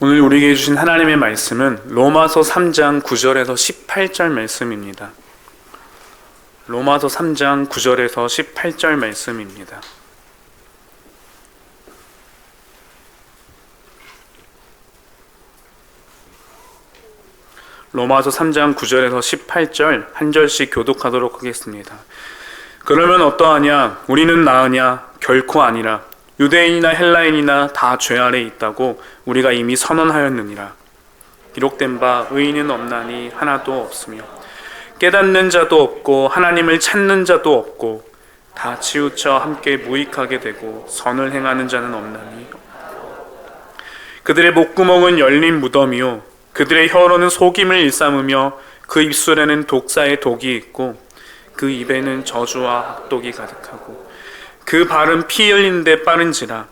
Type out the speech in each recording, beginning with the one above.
오늘 우리에게 주신 하나님의 말씀은 로마서 3장 9절에서 18절 말씀입니다. 로마서 3장 9절에서 18절 말씀입니다. 로마서 3장 9절에서 18절 한 절씩 교독하도록 하겠습니다. 그러면 어떠하냐? 우리는 나으냐? 결코 아니라. 유대인이나 헬라인이나 다 죄 아래 있다고 우리가 이미 선언하였느니라. 기록된 바 의인은 없나니 하나도 없으며 깨닫는 자도 없고 하나님을 찾는 자도 없고 다 치우쳐 함께 무익하게 되고 선을 행하는 자는 없나니 그들의 목구멍은 열린 무덤이요 그들의 혀로는 속임을 일삼으며 그 입술에는 독사의 독이 있고 그 입에는 저주와 악독이 가득하고 그 발은 피 흘린 데 빠른지라.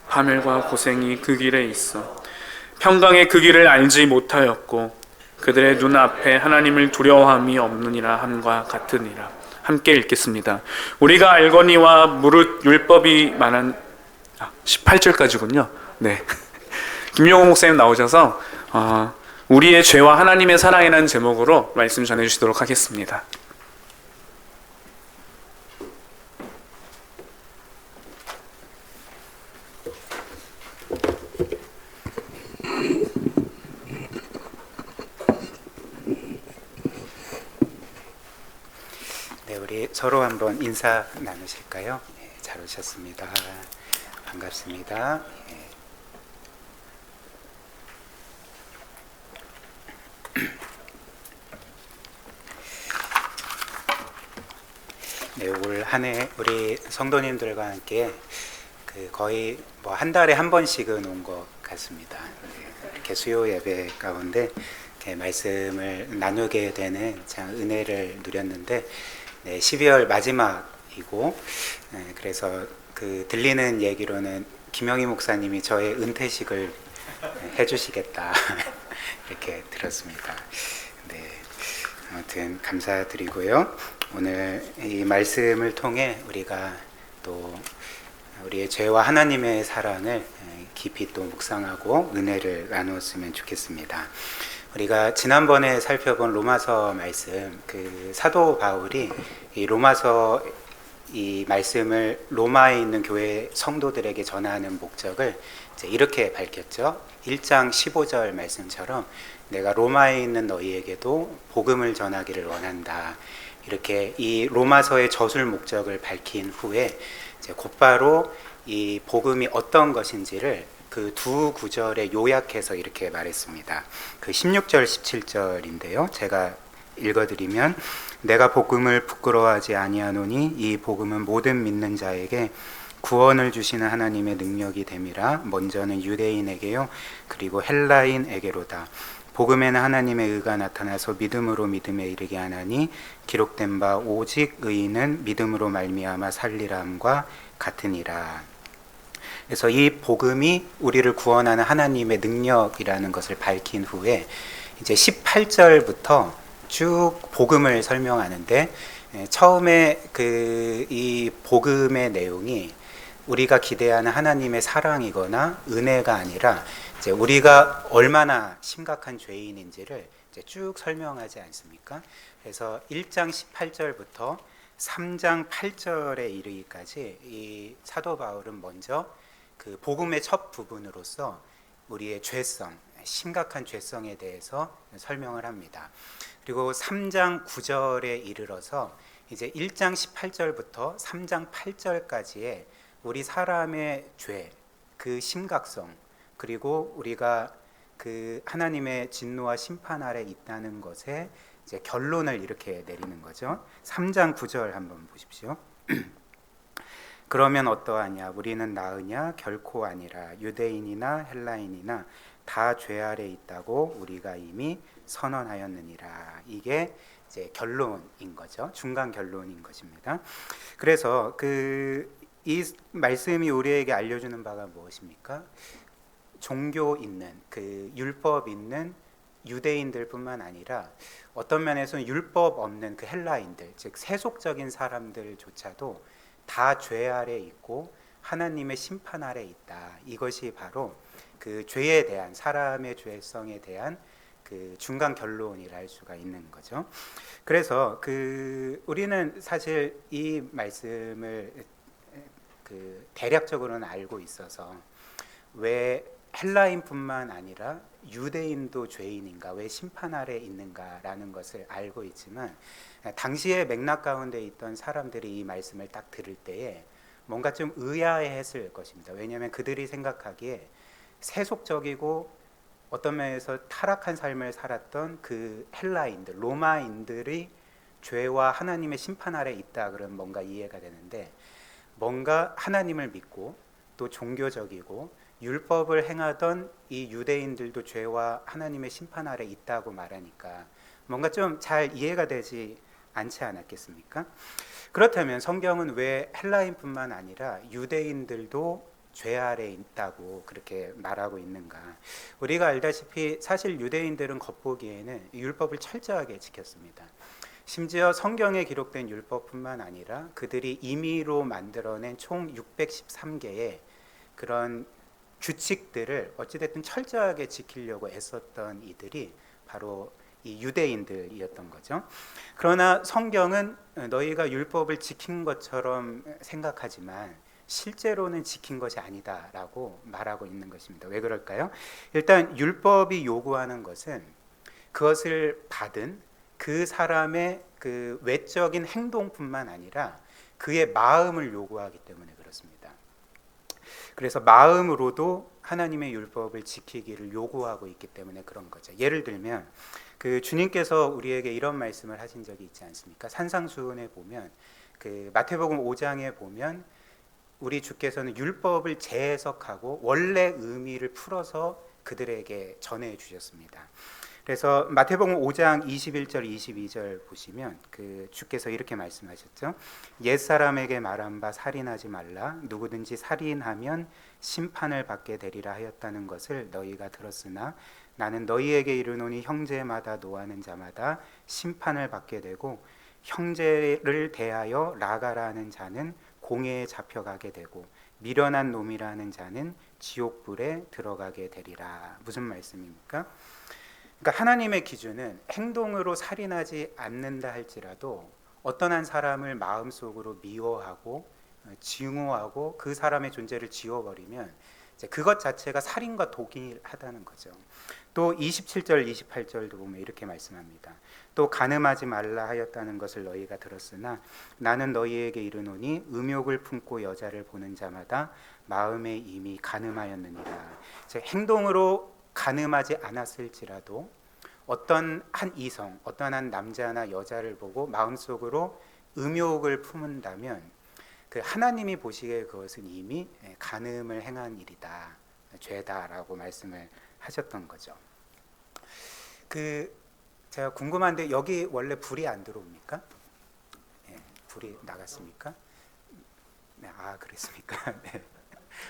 파멸과 고생이 그 길에 있어 평강의 그 길을 알지 못하였고 그들의 눈앞에 하나님을 두려워함이 없느니라 함과 같으니라. 함께 읽겠습니다. 우리가 알거니와 무릇 율법이 말한 18절까지군요. 네. 김용호 목사님 나오셔서 우리의 죄와 하나님의 사랑이라는 제목으로 말씀 전해주시도록 하겠습니다. 네, 우리 서로 한번 인사 나누실까요? 네, 잘 오셨습니다. 반갑습니다. 네, 올 한 해 우리 성도님들과 함께 거의 뭐 한 달에 한 번씩은 온 것 같습니다. 네, 이렇게 수요 예배 가운데 이렇게 말씀을 나누게 되는 참 은혜를 누렸는데, 네, 12월 마지막이고, 네, 그래서 들리는 얘기로는 김영희 목사님이 저의 은퇴식을 해주시겠다 이렇게 들었습니다. 네, 아무튼 감사드리고요. 오늘 이 말씀을 통해 우리가 또 우리의 죄와 하나님의 사랑을 깊이 또 묵상하고 은혜를 나누었으면 좋겠습니다. 우리가 지난번에 살펴본 로마서 말씀, 사도 바울이 이 로마서 이 말씀을 로마에 있는 교회 성도들에게 전하는 목적을 이제 이렇게 밝혔죠. 1장 15절 말씀처럼 내가 로마에 있는 너희에게도 복음을 전하기를 원한다. 이렇게 이 로마서의 저술 목적을 밝힌 후에 이제 곧바로 이 복음이 어떤 것인지를 그 두 구절에 요약해서 이렇게 말했습니다. 16절 17절인데요. 제가 읽어드리면 내가 복음을 부끄러워하지 아니하노니 이 복음은 모든 믿는 자에게 구원을 주시는 하나님의 능력이 됨이라. 먼저는 유대인에게요 그리고 헬라인에게로다. 복음에는 하나님의 의가 나타나서 믿음으로 믿음에 이르게 하나니 기록된 바 오직 의인은 믿음으로 말미암아 살리람과 같으니라. 그래서 이 복음이 우리를 구원하는 하나님의 능력이라는 것을 밝힌 후에 이제 18절부터 쭉 복음을 설명하는데, 처음에 이 복음의 내용이 우리가 기대하는 하나님의 사랑이거나 은혜가 아니라 이제 우리가 얼마나 심각한 죄인인지를 이제 쭉 설명하지 않습니까? 그래서 1장 18절부터 3장 8절에 이르기까지 이 사도 바울은 먼저 복음의 첫 부분으로서 우리의 죄성, 심각한 죄성에 대해서 설명을 합니다. 그리고 3장 9절에 이르러서 이제 1장 18절부터 3장 8절까지의 우리 사람의 죄, 그 심각성, 그리고 우리가 하나님의 진노와 심판 아래 있다는 것에 이제 결론을 이렇게 내리는 거죠. 3장 9절 한번 보십시오. 그러면 어떠하냐? 우리는 나으냐? 결코 아니라. 유대인이나 헬라인이나 다 죄 아래 있다고 우리가 이미 선언하였느니라. 이게 이제 결론인 거죠. 중간 결론인 것입니다. 그래서 이 말씀이 우리에게 알려주는 바가 무엇입니까? 종교 있는 율법 있는 유대인들뿐만 아니라 어떤 면에서는 율법 없는 헬라인들, 즉 세속적인 사람들조차도 다 죄 아래 있고 하나님의 심판 아래 있다. 이것이 바로 그 죄에 대한, 사람의 죄성에 대한 그 중간 결론이라 할 수가 있는 거죠. 그래서 우리는 사실 이 말씀을 그 대략적으로는 알고 있어서 왜 헬라인뿐만 아니라 유대인도 죄인인가, 왜 심판 아래 있는가라는 것을 알고 있지만, 당시의 맥락 가운데 있던 사람들이 이 말씀을 딱 들을 때에 뭔가 좀 의아해했을 것입니다. 왜냐하면 그들이 생각하기에 세속적이고 어떤 면에서 타락한 삶을 살았던 그 헬라인들, 로마인들이 죄와 하나님의 심판 아래 있다 그러면 뭔가 이해가 되는데, 뭔가 하나님을 믿고 또 종교적이고 율법을 행하던 이 유대인들도 죄와 하나님의 심판 아래 있다고 말하니까 뭔가 좀 잘 이해가 되지 않지 않았겠습니까? 그렇다면 성경은 왜 헬라인뿐만 아니라 유대인들도 죄 아래 있다고 그렇게 말하고 있는가? 우리가 알다시피 사실 유대인들은 겉보기에는 율법을 철저하게 지켰습니다. 심지어 성경에 기록된 율법뿐만 아니라 그들이 임의로 만들어낸 총 613개의 그런 규칙들을 어찌됐든 철저하게 지키려고 애썼던 이들이 바로 이 유대인들이었던 거죠. 그러나 성경은 너희가 율법을 지킨 것처럼 생각하지만 실제로는 지킨 것이 아니다라고 말하고 있는 것입니다. 왜 그럴까요? 일단 율법이 요구하는 것은 그것을 받은 그 사람의 그 외적인 행동뿐만 아니라 그의 마음을 요구하기 때문에 그렇습니다. 그래서 마음으로도 하나님의 율법을 지키기를 요구하고 있기 때문에 그런 거죠. 예를 들면 그 주님께서 우리에게 이런 말씀을 하신 적이 있지 않습니까? 산상수훈에 보면 그 마태복음 5장에 보면 우리 주께서는 율법을 재해석하고 원래 의미를 풀어서 그들에게 전해 주셨습니다. 그래서 마태복음 5장 21절 22절 보시면 그 주께서 이렇게 말씀하셨죠. 옛사람에게 말한 바 살인하지 말라. 누구든지 살인하면 심판을 받게 되리라 하였다는 것을 너희가 들었으나 나는 너희에게 이르노니 형제마다 노하는 자마다 심판을 받게 되고 형제를 대하여 라가라 하는 자는 공회에 잡혀가게 되고 미련한 놈이라는 자는 지옥불에 들어가게 되리라. 무슨 말씀입니까? 그러니까 하나님의 기준은 행동으로 살인하지 않는다 할지라도 어떤 한 사람을 마음속으로 미워하고 증오하고 그 사람의 존재를 지워버리면 이제 그것 자체가 살인과 동일하다는 거죠. 또 27절 28절도 보면 이렇게 말씀합니다. 또 간음하지 말라 하였다는 것을 너희가 들었으나 나는 너희에게 이르노니 음욕을 품고 여자를 보는 자마다 마음에 이미 간음하였느니라. 행동으로 간음하지 않았을지라도 어떤 한 이성, 어떤 한 남자나 여자를 보고 마음속으로 음욕을 품은다면 그 하나님이 보시기에 그것은 이미 간음을 행한 일이다, 죄다라고 말씀을 하셨던 거죠. 제가 궁금한데 여기 원래 불이 안 들어옵니까? 네, 불이 나갔습니까? 네, 그랬습니까? 네.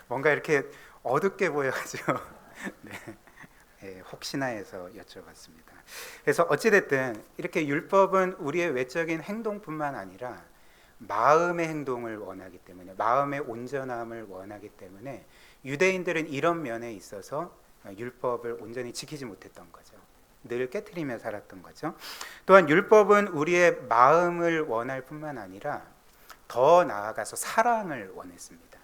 뭔가 이렇게 어둡게 보여가지고 네. 네, 혹시나 해서 여쭤봤습니다. 그래서 어찌됐든 이렇게 율법은 우리의 외적인 행동뿐만 아니라 마음의 행동을 원하기 때문에, 마음의 온전함을 원하기 때문에 유대인들은 이런 면에 있어서 율법을 온전히 지키지 못했던 거죠. 늘 깨트리며 살았던 거죠. 또한 율법은 우리의 마음을 원할 뿐만 아니라 더 나아가서 사랑을 원했습니다.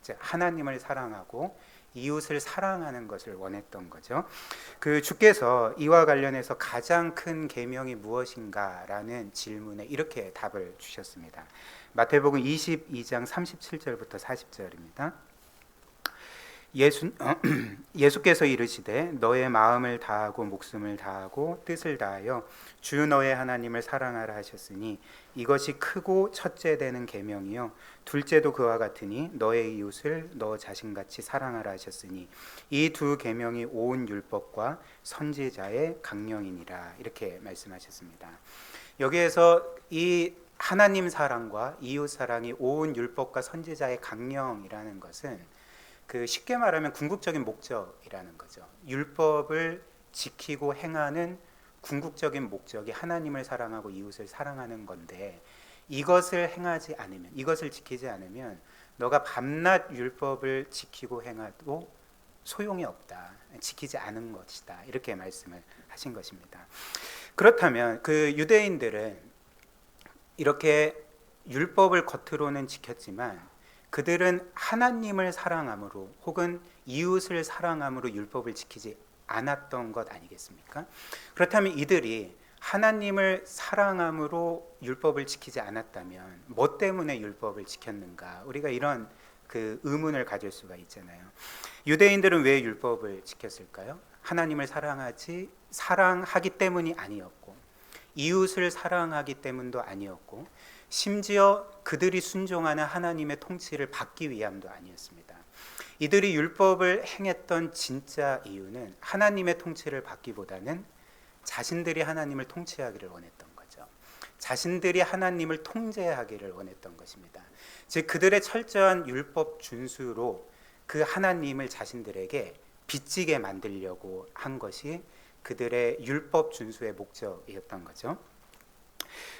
즉 하나님을 사랑하고 이웃을 사랑하는 것을 원했던 거죠. 그 주께서 이와 관련해서 가장 큰 계명이 무엇인가라는 질문에 이렇게 답을 주셨습니다. 마태복음 22장 37절부터 40절입니다. 예수께서 이르시되 너의 마음을 다하고 목숨을 다하고 뜻을 다하여 주 너의 하나님을 사랑하라 하셨으니 이것이 크고 첫째 되는 계명이요 둘째도 그와 같으니 너의 이웃을 너 자신같이 사랑하라 하셨으니 이 두 계명이 온 율법과 선지자의 강령이니라. 이렇게 말씀하셨습니다. 여기에서 이 하나님 사랑과 이웃 사랑이 온 율법과 선지자의 강령이라는 것은 쉽게 말하면 궁극적인 목적이라는 거죠. 율법을 지키고 행하는 궁극적인 목적이 하나님을 사랑하고 이웃을 사랑하는 건데 이것을 행하지 않으면, 이것을 지키지 않으면 너가 밤낮 율법을 지키고 행해도 소용이 없다. 지키지 않은 것이다. 이렇게 말씀을 하신 것입니다. 그렇다면 그 유대인들은 이렇게 율법을 겉으로는 지켰지만 그들은 하나님을 사랑함으로 혹은 이웃을 사랑함으로 율법을 지키지 않았던 것 아니겠습니까? 그렇다면 이들이 하나님을 사랑함으로 율법을 지키지 않았다면 뭐 때문에 율법을 지켰는가? 우리가 이런 그 의문을 가질 수가 있잖아요. 유대인들은 왜 율법을 지켰을까요? 하나님을 사랑하기 때문이 아니었고, 이웃을 사랑하기 때문도 아니었고, 심지어 그들이 순종하는 하나님의 통치를 받기 위함도 아니었습니다. 이들이 율법을 행했던 진짜 이유는 하나님의 통치를 받기보다는 자신들이 하나님을 통치하기를 원했던 거죠. 자신들이 하나님을 통제하기를 원했던 것입니다. 즉 그들의 철저한 율법 준수로 그 하나님을 자신들에게 빚지게 만들려고 한 것이 그들의 율법 준수의 목적이었던 거죠.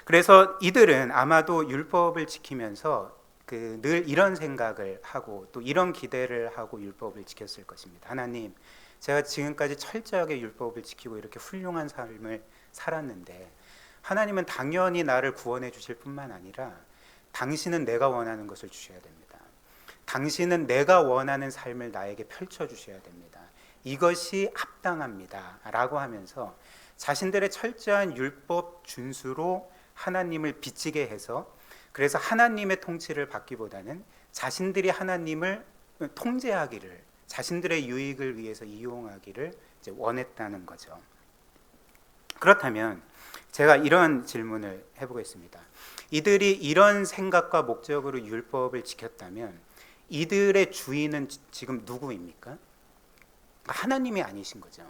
그래서 이들은 아마도 율법을 지키면서 늘 이런 생각을 하고 또 이런 기대를 하고 율법을 지켰을 것입니다. 하나님, 제가 지금까지 철저하게 율법을 지키고 이렇게 훌륭한 삶을 살았는데 하나님은 당연히 나를 구원해 주실 뿐만 아니라 당신은 내가 원하는 것을 주셔야 됩니다. 당신은 내가 원하는 삶을 나에게 펼쳐 주셔야 됩니다. 이것이 합당합니다. 라고 하면서 자신들의 철저한 율법 준수로 하나님을 빚지게 해서 그래서 하나님의 통치를 받기보다는 자신들이 하나님을 통제하기를 자신들의 유익을 위해서 이용하기를 이제 원했다는 거죠. 그렇다면 제가 이런 질문을 해보겠습니다. 이들이 이런 생각과 목적으로 율법을 지켰다면 이들의 주인은 지금 누구입니까? 하나님이 아니신 거죠.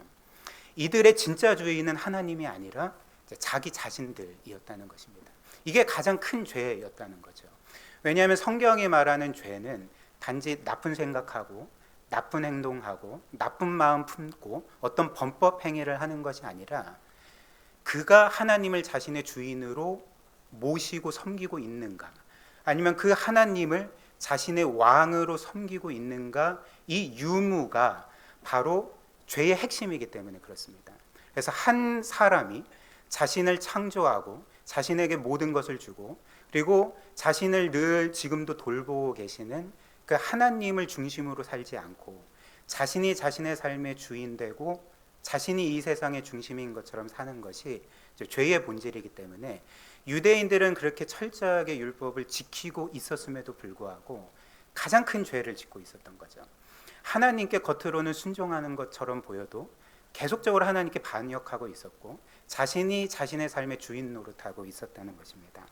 이들의 진짜 주인은 하나님이 아니라 자기 자신들이었다는 것입니다. 이게 가장 큰 죄였다는 거죠. 왜냐하면 성경이 말하는 죄는 단지 나쁜 생각하고 나쁜 행동하고 나쁜 마음 품고 어떤 범법 행위를 하는 것이 아니라 그가 하나님을 자신의 주인으로 모시고 섬기고 있는가, 아니면 그 하나님을 자신의 왕으로 섬기고 있는가, 이 유무가 바로 죄의 핵심이기 때문에 그렇습니다. 그래서 한 사람이 자신을 창조하고 자신에게 모든 것을 주고 그리고 자신을 늘 지금도 돌보고 계시는 그 하나님을 중심으로 살지 않고 자신이 자신의 삶의 주인 되고 자신이 이 세상의 중심인 것처럼 사는 것이 죄의 본질이기 때문에 유대인들은 그렇게 철저하게 율법을 지키고 있었음에도 불구하고 가장 큰 죄를 짓고 있었던 거죠. 하나님께 겉으로는 순종하는 것처럼 보여도 계속적으로 하나님께 반역하고 있었고 자신이 자신의 삶의 주인 노릇하고 있었다는 것입니다.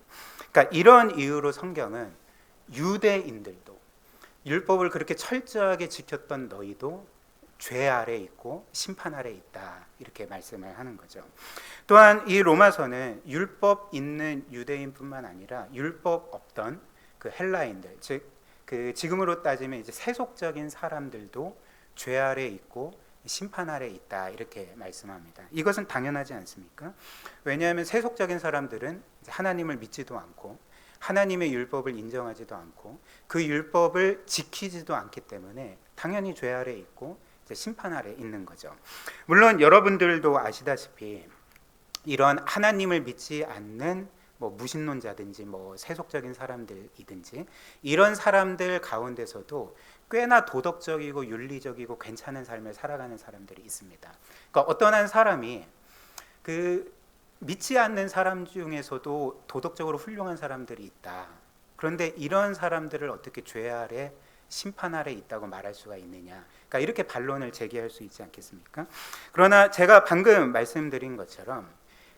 그러니까 이런 이유로 성경은 유대인들도 율법을 그렇게 철저하게 지켰던 너희도 죄 아래 있고 심판 아래 있다, 이렇게 말씀을 하는 거죠. 또한 이 로마서는 율법 있는 유대인뿐만 아니라 율법 없던 그 헬라인들, 즉 그 지금으로 따지면 이제 세속적인 사람들도 죄 아래 있고 심판 아래 있다, 이렇게 말씀합니다. 이것은 당연하지 않습니까? 왜냐하면 세속적인 사람들은 하나님을 믿지도 않고 하나님의 율법을 인정하지도 않고 그 율법을 지키지도 않기 때문에 당연히 죄 아래 있고 심판 아래 있는 거죠. 물론 여러분들도 아시다시피 이런 하나님을 믿지 않는 무신론자든지 세속적인 사람들이든지 이런 사람들 가운데서도 꽤나 도덕적이고 윤리적이고 괜찮은 삶을 살아가는 사람들이 있습니다. 그러니까 어떤 한 사람이 믿지 않는 사람 중에서도 도덕적으로 훌륭한 사람들이 있다. 그런데 이런 사람들을 어떻게 죄 아래 심판 아래 있다고 말할 수가 있느냐? 그러니까 이렇게 반론을 제기할 수 있지 않겠습니까? 그러나 제가 방금 말씀드린 것처럼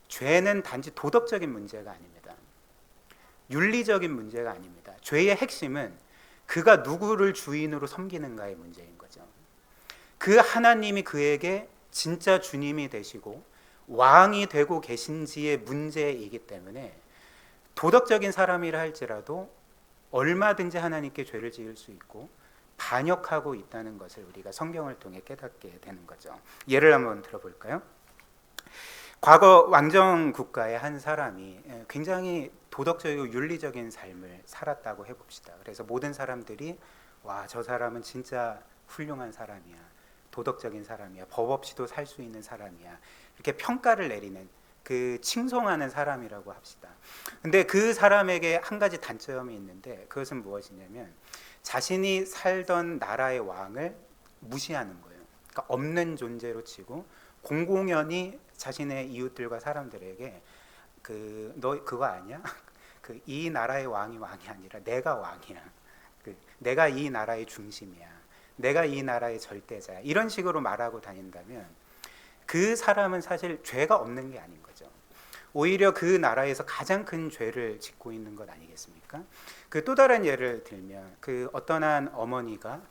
죄는 단지 도덕적인 문제가 아닙니다. 윤리적인 문제가 아닙니다. 죄의 핵심은 그가 누구를 주인으로 섬기는가의 문제인 거죠. 그 하나님이 그에게 진짜 주님이 되시고 왕이 되고 계신지의 문제이기 때문에 도덕적인 사람이라 할지라도 얼마든지 하나님께 죄를 지을 수 있고 반역하고 있다는 것을 우리가 성경을 통해 깨닫게 되는 거죠. 예를 한번 들어볼까요? 과거 왕정 국가의 한 사람이 굉장히 도덕적이고 윤리적인 삶을 살았다고 해봅시다. 그래서 모든 사람들이 와, 저 사람은 진짜 훌륭한 사람이야, 도덕적인 사람이야, 법 없이도 살 수 있는 사람이야, 이렇게 평가를 내리는, 그 칭송하는 사람이라고 합시다. 근데 그 사람에게 한 가지 단점이 있는데, 그것은 무엇이냐면 자신이 살던 나라의 왕을 무시하는 거예요. 그러니까 없는 존재로 치고 공공연히 자신의 이웃들과 사람들에게 너 그거 아니야? 이 나라의 왕이 아니라 내가 왕이야. 내가 이 나라의 중심이야. 내가 이 나라의 절대자야. 이런 식으로 말하고 다닌다면 그 사람은 사실 죄가 없는 게 아닌 거죠. 오히려 그 나라에서 가장 큰 죄를 짓고 있는 것 아니겠습니까? 또 다른 예를 들면 어떤 한 어머니가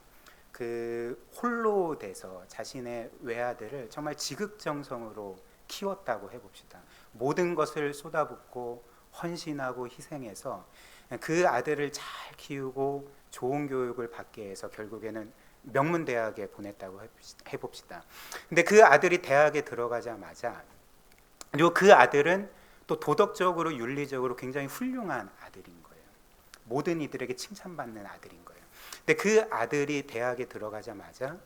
홀로 돼서 자신의 외아들을 정말 지극정성으로 키웠다고 해봅시다. 모든 것을 쏟아붓고 헌신하고 희생해서 그 아들을 잘 키우고 좋은 교육을 받게 해서 결국에는 명문대학에 보냈다고 해봅시다. 근데 그 아들이 대학에 들어가자마자, 그리고 그 아들은 또 도덕적으로 윤리적으로 굉장히 훌륭한 아들인 거예요. 모든 이들에게 칭찬받는 아들인 거예요. 근데 그 아들이 대학에 들어가자마자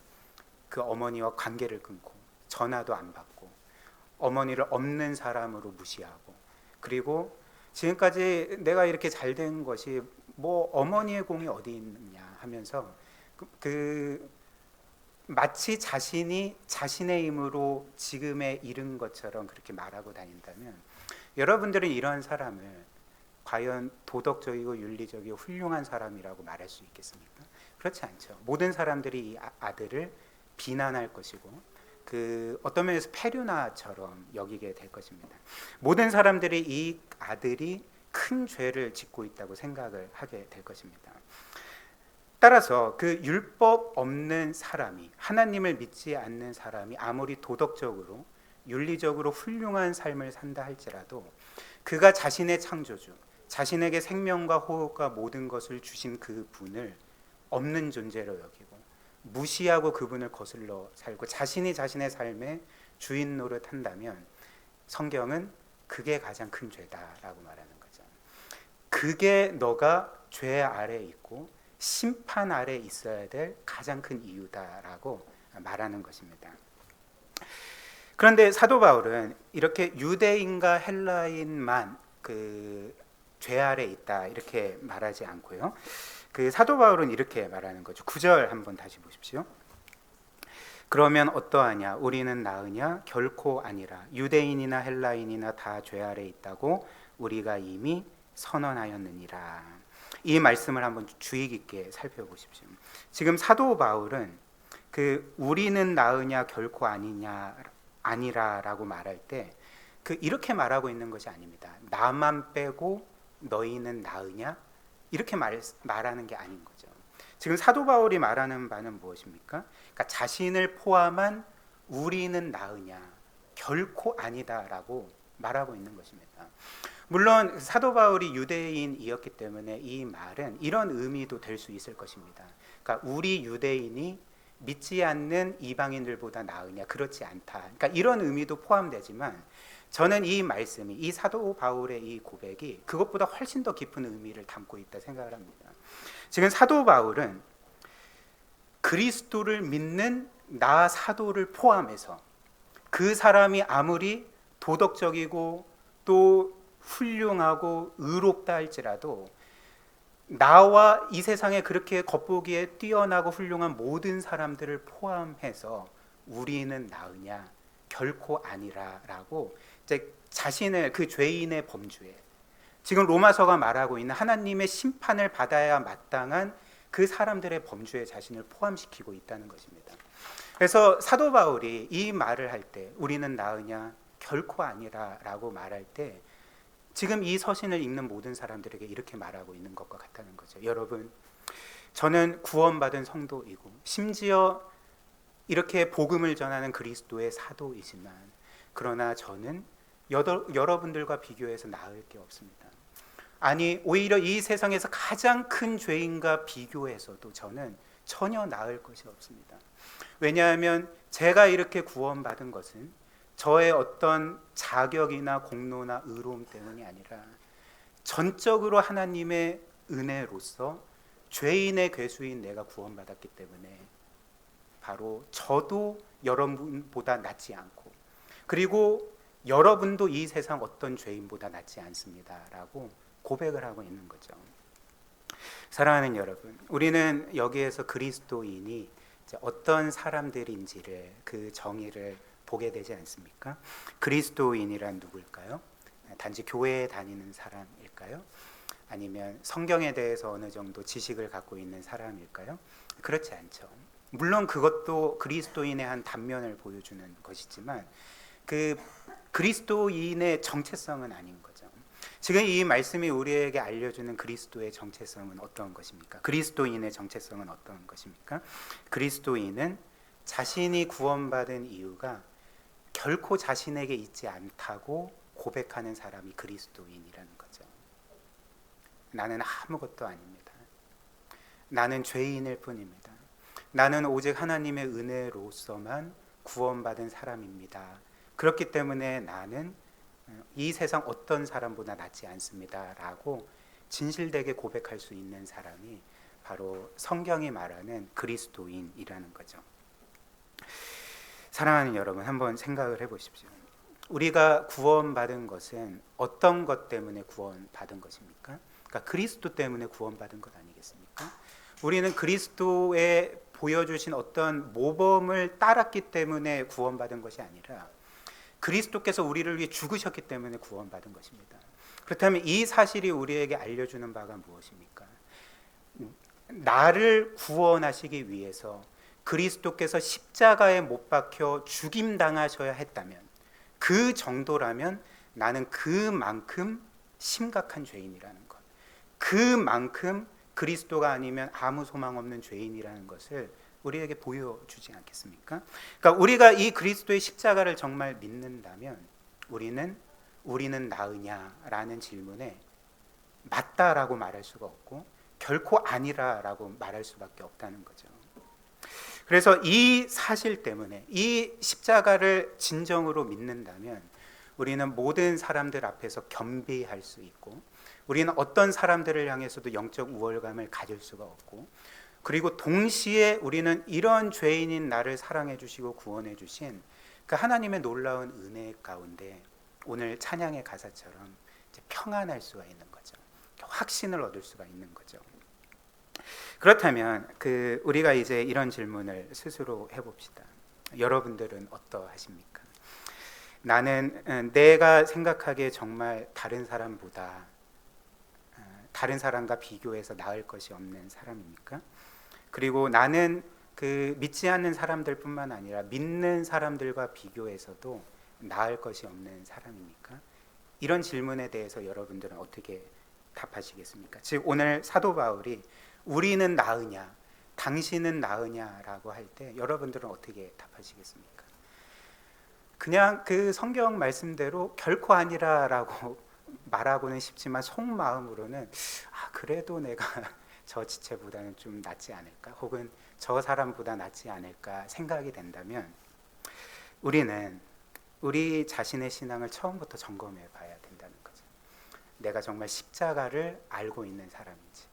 그 어머니와 관계를 끊고 전화도 안 받고 어머니를 없는 사람으로 무시하고, 그리고 지금까지 내가 이렇게 잘 된 것이 뭐 어머니의 공이 어디 있느냐 하면서 마치 자신이 자신의 힘으로 지금에 이른 것처럼 그렇게 말하고 다닌다면, 여러분들은 이런 사람을 과연 도덕적이고 윤리적이고 훌륭한 사람이라고 말할 수 있겠습니까? 그렇지 않죠. 모든 사람들이 이 아들을 비난할 것이고 어떤 면에서 페류나처럼 여기게 될 것입니다. 모든 사람들이 이 아들이 큰 죄를 짓고 있다고 생각을 하게 될 것입니다. 따라서 율법 없는 사람이, 하나님을 믿지 않는 사람이 아무리 도덕적으로 윤리적으로 훌륭한 삶을 산다 할지라도 그가 자신의 창조주, 자신에게 생명과 호흡과 모든 것을 주신 그 분을 없는 존재로 여기고 무시하고 그분을 거슬러 살고 자신이 자신의 삶의 주인 노릇한다면, 성경은 그게 가장 큰 죄다라고 말하는 거죠. 그게 너가 죄 아래 있고 심판 아래 있어야 될 가장 큰 이유다라고 말하는 것입니다. 그런데 사도 바울은 이렇게 유대인과 헬라인만 죄 아래 있다 이렇게 말하지 않고요. 사도 바울은 이렇게 말하는 거죠. 9절 한번 다시 보십시오. 그러면 어떠하냐? 우리는 나으냐? 결코 아니라. 유대인이나 헬라인이나 다 죄 아래 있다고 우리가 이미 선언하였느니라. 이 말씀을 한번 주의 깊게 살펴보십시오. 지금 사도 바울은 우리는 나으냐 결코 아니라라고 말할 때 이렇게 말하고 있는 것이 아닙니다. 나만 빼고 너희는 나으냐? 이렇게 말하는 게 아닌 거죠. 지금 사도 바울이 말하는 바는 무엇입니까? 그러니까 자신을 포함한 우리는 나으냐? 결코 아니다라고 말하고 있는 것입니다. 물론 사도 바울이 유대인이었기 때문에 이 말은 이런 의미도 될 수 있을 것입니다. 그러니까 우리 유대인이 믿지 않는 이방인들보다 나으냐? 그렇지 않다. 그러니까 이런 의미도 포함되지만 저는 이 말씀이, 이 사도 바울의 이 고백이 그것보다 훨씬 더 깊은 의미를 담고 있다 생각을 합니다. 지금 사도 바울은 그리스도를 믿는 나 사도를 포함해서 그 사람이 아무리 도덕적이고 또 훌륭하고 의롭다 할지라도 나와 이 세상에 그렇게 겉보기에 뛰어나고 훌륭한 모든 사람들을 포함해서 우리는 나으냐? 결코 아니라라고 자신을 죄인의 범주에, 지금 로마서가 말하고 있는 하나님의 심판을 받아야 마땅한 그 사람들의 범주에 자신을 포함시키고 있다는 것입니다. 그래서 사도 바울이 이 말을 할 때 우리는 나으냐? 결코 아니라라고 말할 때 지금 이 서신을 읽는 모든 사람들에게 이렇게 말하고 있는 것과 같다는 거죠. 여러분, 저는 구원받은 성도이고 심지어 이렇게 복음을 전하는 그리스도의 사도이지만, 그러나 저는 여러분들과 비교해서 나을 게 없습니다. 아니, 오히려 이 세상에서 가장 큰 죄인과 비교해서도 저는 전혀 나을 것이 없습니다. 왜냐하면 제가 이렇게 구원받은 것은 저의 어떤 자격이나 공로나 의로움 때문이 아니라 전적으로 하나님의 은혜로서 죄인의 괴수인 내가 구원받았기 때문에 바로 저도 여러분보다 낫지 않고, 그리고 여러분도 이 세상 어떤 죄인보다 낫지 않습니다라고 고백을 하고 있는 거죠. 사랑하는 여러분, 우리는 여기에서 그리스도인이 어떤 사람들인지를, 그 정의를 보게 되지 않습니까? 그리스도인이란 누구일까요? 단지 교회에 다니는 사람일까요? 아니면 성경에 대해서 어느 정도 지식을 갖고 있는 사람일까요? 그렇지 않죠. 물론 그것도 그리스도인의 한 단면을 보여주는 것이지만 그 그리스도인의 정체성은 아닌 거죠. 지금 이 말씀이 우리에게 알려주는 그리스도의 정체성은 어떤 것입니까? 그리스도인의 정체성은 어떤 것입니까? 그리스도인은 자신이 구원받은 이유가 결코 자신에게 있지 않다고 고백하는 사람이 그리스도인이라는 거죠. 나는 아무것도 아닙니다. 나는 죄인일 뿐입니다. 나는 오직 하나님의 은혜로서만 구원받은 사람입니다. 그렇기 때문에 나는 이 세상 어떤 사람보다 낫지 않습니다 라고 진실되게 고백할 수 있는 사람이 바로 성경이 말하는 그리스도인이라는 거죠. 사랑하는 여러분, 한번 생각을 해보십시오. 우리가 구원받은 것은 어떤 것 때문에 구원받은 것입니까? 그러니까 그리스도 때문에 구원받은 것 아니겠습니까? 우리는 그리스도에 보여주신 어떤 모범을 따랐기 때문에 구원받은 것이 아니라 그리스도께서 우리를 위해 죽으셨기 때문에 구원받은 것입니다. 그렇다면 이 사실이 우리에게 알려주는 바가 무엇입니까? 나를 구원하시기 위해서 그리스도께서 십자가에 못 박혀 죽임당하셔야 했다면, 그 정도라면 나는 그만큼 심각한 죄인이라는 것, 그만큼 그리스도가 아니면 아무 소망 없는 죄인이라는 것을 우리에게 보여주지 않겠습니까? 그러니까 우리가 이 그리스도의 십자가를 정말 믿는다면 우리는 나으냐라는 질문에 맞다라고 말할 수가 없고 결코 아니라라고 말할 수밖에 없다는 거죠. 그래서 이 사실 때문에, 이 십자가를 진정으로 믿는다면 우리는 모든 사람들 앞에서 겸비할 수 있고, 우리는 어떤 사람들을 향해서도 영적 우월감을 가질 수가 없고, 그리고 동시에 우리는 이런 죄인인 나를 사랑해 주시고 구원해 주신 그 하나님의 놀라운 은혜 가운데 오늘 찬양의 가사처럼 이제 평안할 수가 있는 거죠. 확신을 얻을 수가 있는 거죠. 그렇다면 우리가 이제 이런 질문을 스스로 해봅시다. 여러분들은 어떠하십니까? 나는 내가 생각하기에 정말 다른 사람보다, 다른 사람과 비교해서 나을 것이 없는 사람입니까? 그리고 나는 믿지 않는 사람들뿐만 아니라 믿는 사람들과 비교해서도 나을 것이 없는 사람입니까? 이런 질문에 대해서 여러분들은 어떻게 답하시겠습니까? 즉 오늘 사도 바울이 우리는 나으냐, 당신은 나으냐라고 할 때 여러분들은 어떻게 답하시겠습니까? 그냥 그 성경 말씀대로 결코 아니라라고 말하고는 싶지만 속마음으로는 그래도 내가 저 지체보다는 좀 낫지 않을까, 혹은 저 사람보다 낫지 않을까 생각이 된다면 우리는 우리 자신의 신앙을 처음부터 점검해 봐야 된다는 거죠. 내가 정말 십자가를 알고 있는 사람인지,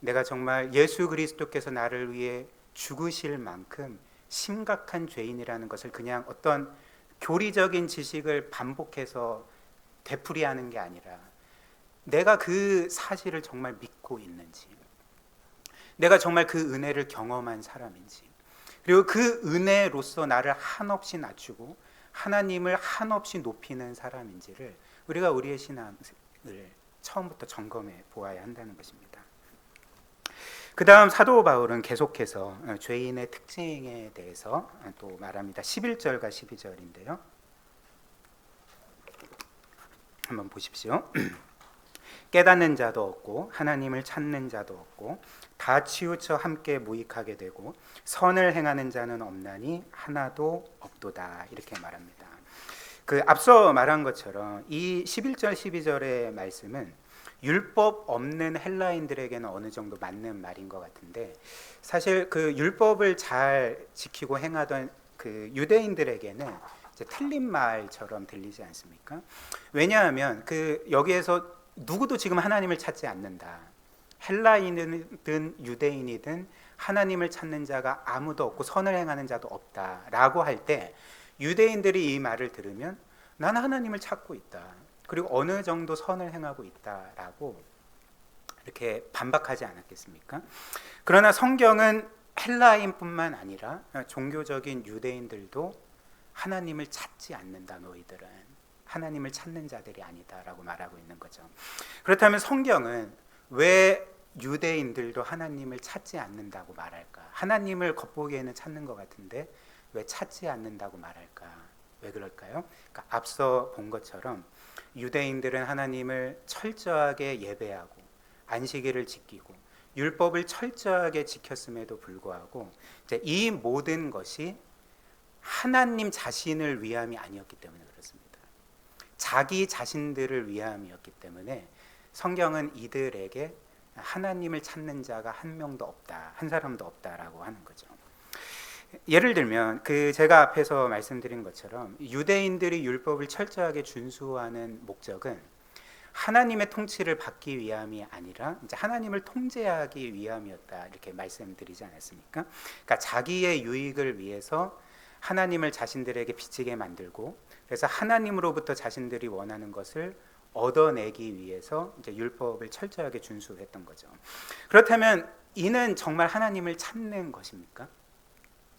내가 정말 예수 그리스도께서 나를 위해 죽으실 만큼 심각한 죄인이라는 것을 그냥 어떤 교리적인 지식을 반복해서 되풀이하는 게 아니라 내가 그 사실을 정말 믿고 있는지, 내가 정말 그 은혜를 경험한 사람인지, 그리고 그 은혜로서 나를 한없이 낮추고 하나님을 한없이 높이는 사람인지를 우리가 우리의 신앙을 처음부터 점검해 보아야 한다는 것입니다. 그 다음 사도 바울은 계속해서 죄인의 특징에 대해서 또 말합니다. 11절과 12절인데요. 한번 보십시오. 깨닫는 자도 없고 하나님을 찾는 자도 없고 다 치우쳐 함께 무익하게 되고 선을 행하는 자는 없나니 하나도 없도다, 이렇게 말합니다. 앞서 말한 것처럼 이 11절 12절의 말씀은 율법 없는 헬라인들에게는 어느 정도 맞는 말인 것 같은데, 사실 그 율법을 잘 지키고 행하던 그 유대인들에게는 이제 틀린 말처럼 들리지 않습니까? 왜냐하면 여기에서 누구도 지금 하나님을 찾지 않는다. 헬라인이든 유대인이든 하나님을 찾는 자가 아무도 없고 선을 행하는 자도 없다라고 할 때 유대인들이 이 말을 들으면 나는 하나님을 찾고 있다. 그리고 어느 정도 선을 행하고 있다라고 이렇게 반박하지 않았겠습니까? 그러나 성경은 헬라인뿐만 아니라 종교적인 유대인들도 하나님을 찾지 않는다. 너희들은 하나님을 찾는 자들이 아니다라고 말하고 있는 거죠. 그렇다면 성경은 왜 유대인들도 하나님을 찾지 않는다고 말할까? 하나님을 겉보기에는 찾는 것 같은데 왜 찾지 않는다고 말할까? 왜 그럴까요? 그러니까 앞서 본 것처럼 유대인들은 하나님을 철저하게 예배하고 안식일을 지키고 율법을 철저하게 지켰음에도 불구하고 이제 이 모든 것이 하나님 자신을 위함이 아니었기 때문에 그렇습니다. 자기 자신들을 위함이었기 때문에 성경은 이들에게 하나님을 찾는 자가 한 명도 없다, 한 사람도 없다라고 하는 거죠. 예를 들면 제가 앞에서 말씀드린 것처럼 유대인들이 율법을 철저하게 준수하는 목적은 하나님의 통치를 받기 위함이 아니라 이제 하나님을 통제하기 위함이었다 이렇게 말씀드리지 않았습니까? 그러니까 자기의 유익을 위해서 하나님을 자신들에게 비치게 만들고 그래서 하나님으로부터 자신들이 원하는 것을 얻어내기 위해서 이제 율법을 철저하게 준수했던 거죠. 그렇다면 이는 정말 하나님을 찾는 것입니까?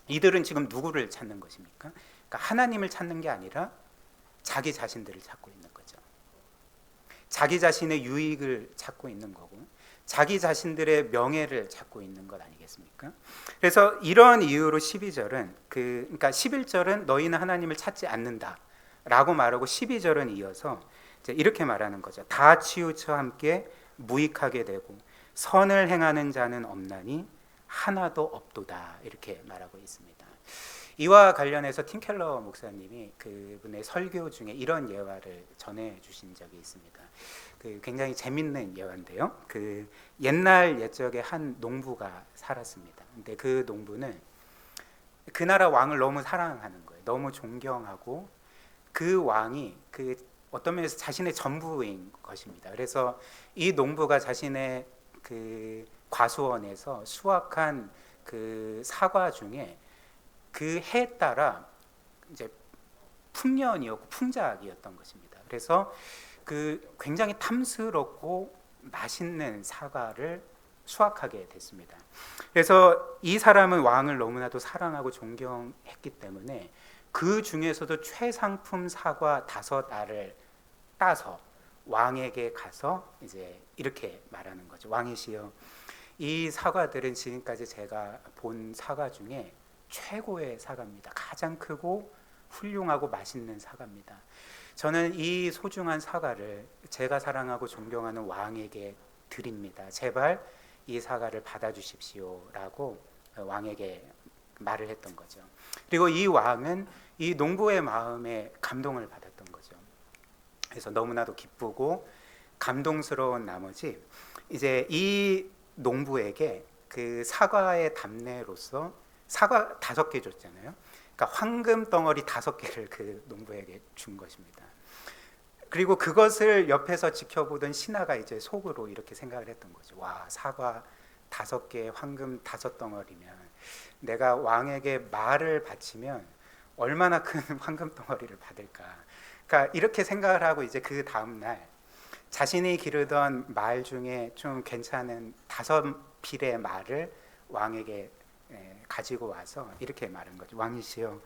이들은 지금 누구를 찾는 것입니까? 그러니까 하나님을 찾는 게 아니라 자기 자신들을 찾고 있는 거죠. 자기 자신의 유익을 찾고 있는 거고 자기 자신들의 명예를 찾고 있는 것 아니겠습니까? 그래서 이런 이유로 12절은 그러니까 11절은 너희는 하나님을 찾지 않는다 라고 말하고 12절은 이어서 이제 이렇게 말하는 거죠. 다 치우쳐 함께 무익하게 되고 선을 행하는 자는 없나니 하나도 없도다 이렇게 말하고 있습니다. 이와 관련해서 팀 켈러 목사님이 그분의 설교 중에 이런 예화를 전해 주신 적이 있습니다. 굉장히 재밌는 예화인데요. 옛날 옛적에 한 농부가 살았습니다. 근데 그 농부는 그 나라 왕을 너무 사랑하는 거예요. 너무 존경하고 그 왕이 어떤 면에서 자신의 전부인 것입니다. 그래서 이 농부가 자신의 과수원에서 수확한 사과 중에 그 해에 따라 이제 풍년이었고 풍작이었던 것입니다. 그래서 굉장히 탐스럽고 맛있는 사과를 수확하게 됐습니다. 그래서 이 사람은 왕을 너무나도 사랑하고 존경했기 때문에 그 중에서도 최상품 사과 5알을 따서 왕에게 가서 이제 이렇게 말하는 거죠. 왕이시여, 이 사과들은 지금까지 제가 본 사과 중에 최고의 사과입니다. 가장 크고 훌륭하고 맛있는 사과입니다. 저는 이 소중한 사과를 제가 사랑하고 존경하는 왕에게 드립니다. 제발 이 사과를 받아주십시오라고 왕에게 말을 했던 거죠. 그리고 이 왕은 이 농부의 마음에 감동을 받았던 거죠. 그래서 너무나도 기쁘고 감동스러운 나머지 이제 이 농부에게 사과의 답례로서 사과 5개 줬잖아요. 그러니까 황금 덩어리 5개를 그 농부에게 준 것입니다. 그리고 그것을 옆에서 지켜보던 신하가 이제 속으로 이렇게 생각을 했던 거죠. 와, 사과 5개, 황금 5덩어리면 내가 왕에게 말을 바치면 얼마나 큰 황금 덩어리를 받을까. 그러니까 이렇게 생각을 하고 이제 그 다음 날 자신이 기르던 말 중에 좀 괜찮은 5필의 말을 왕에게 가지고 와서 이렇게 말한 거죠. 왕이시여,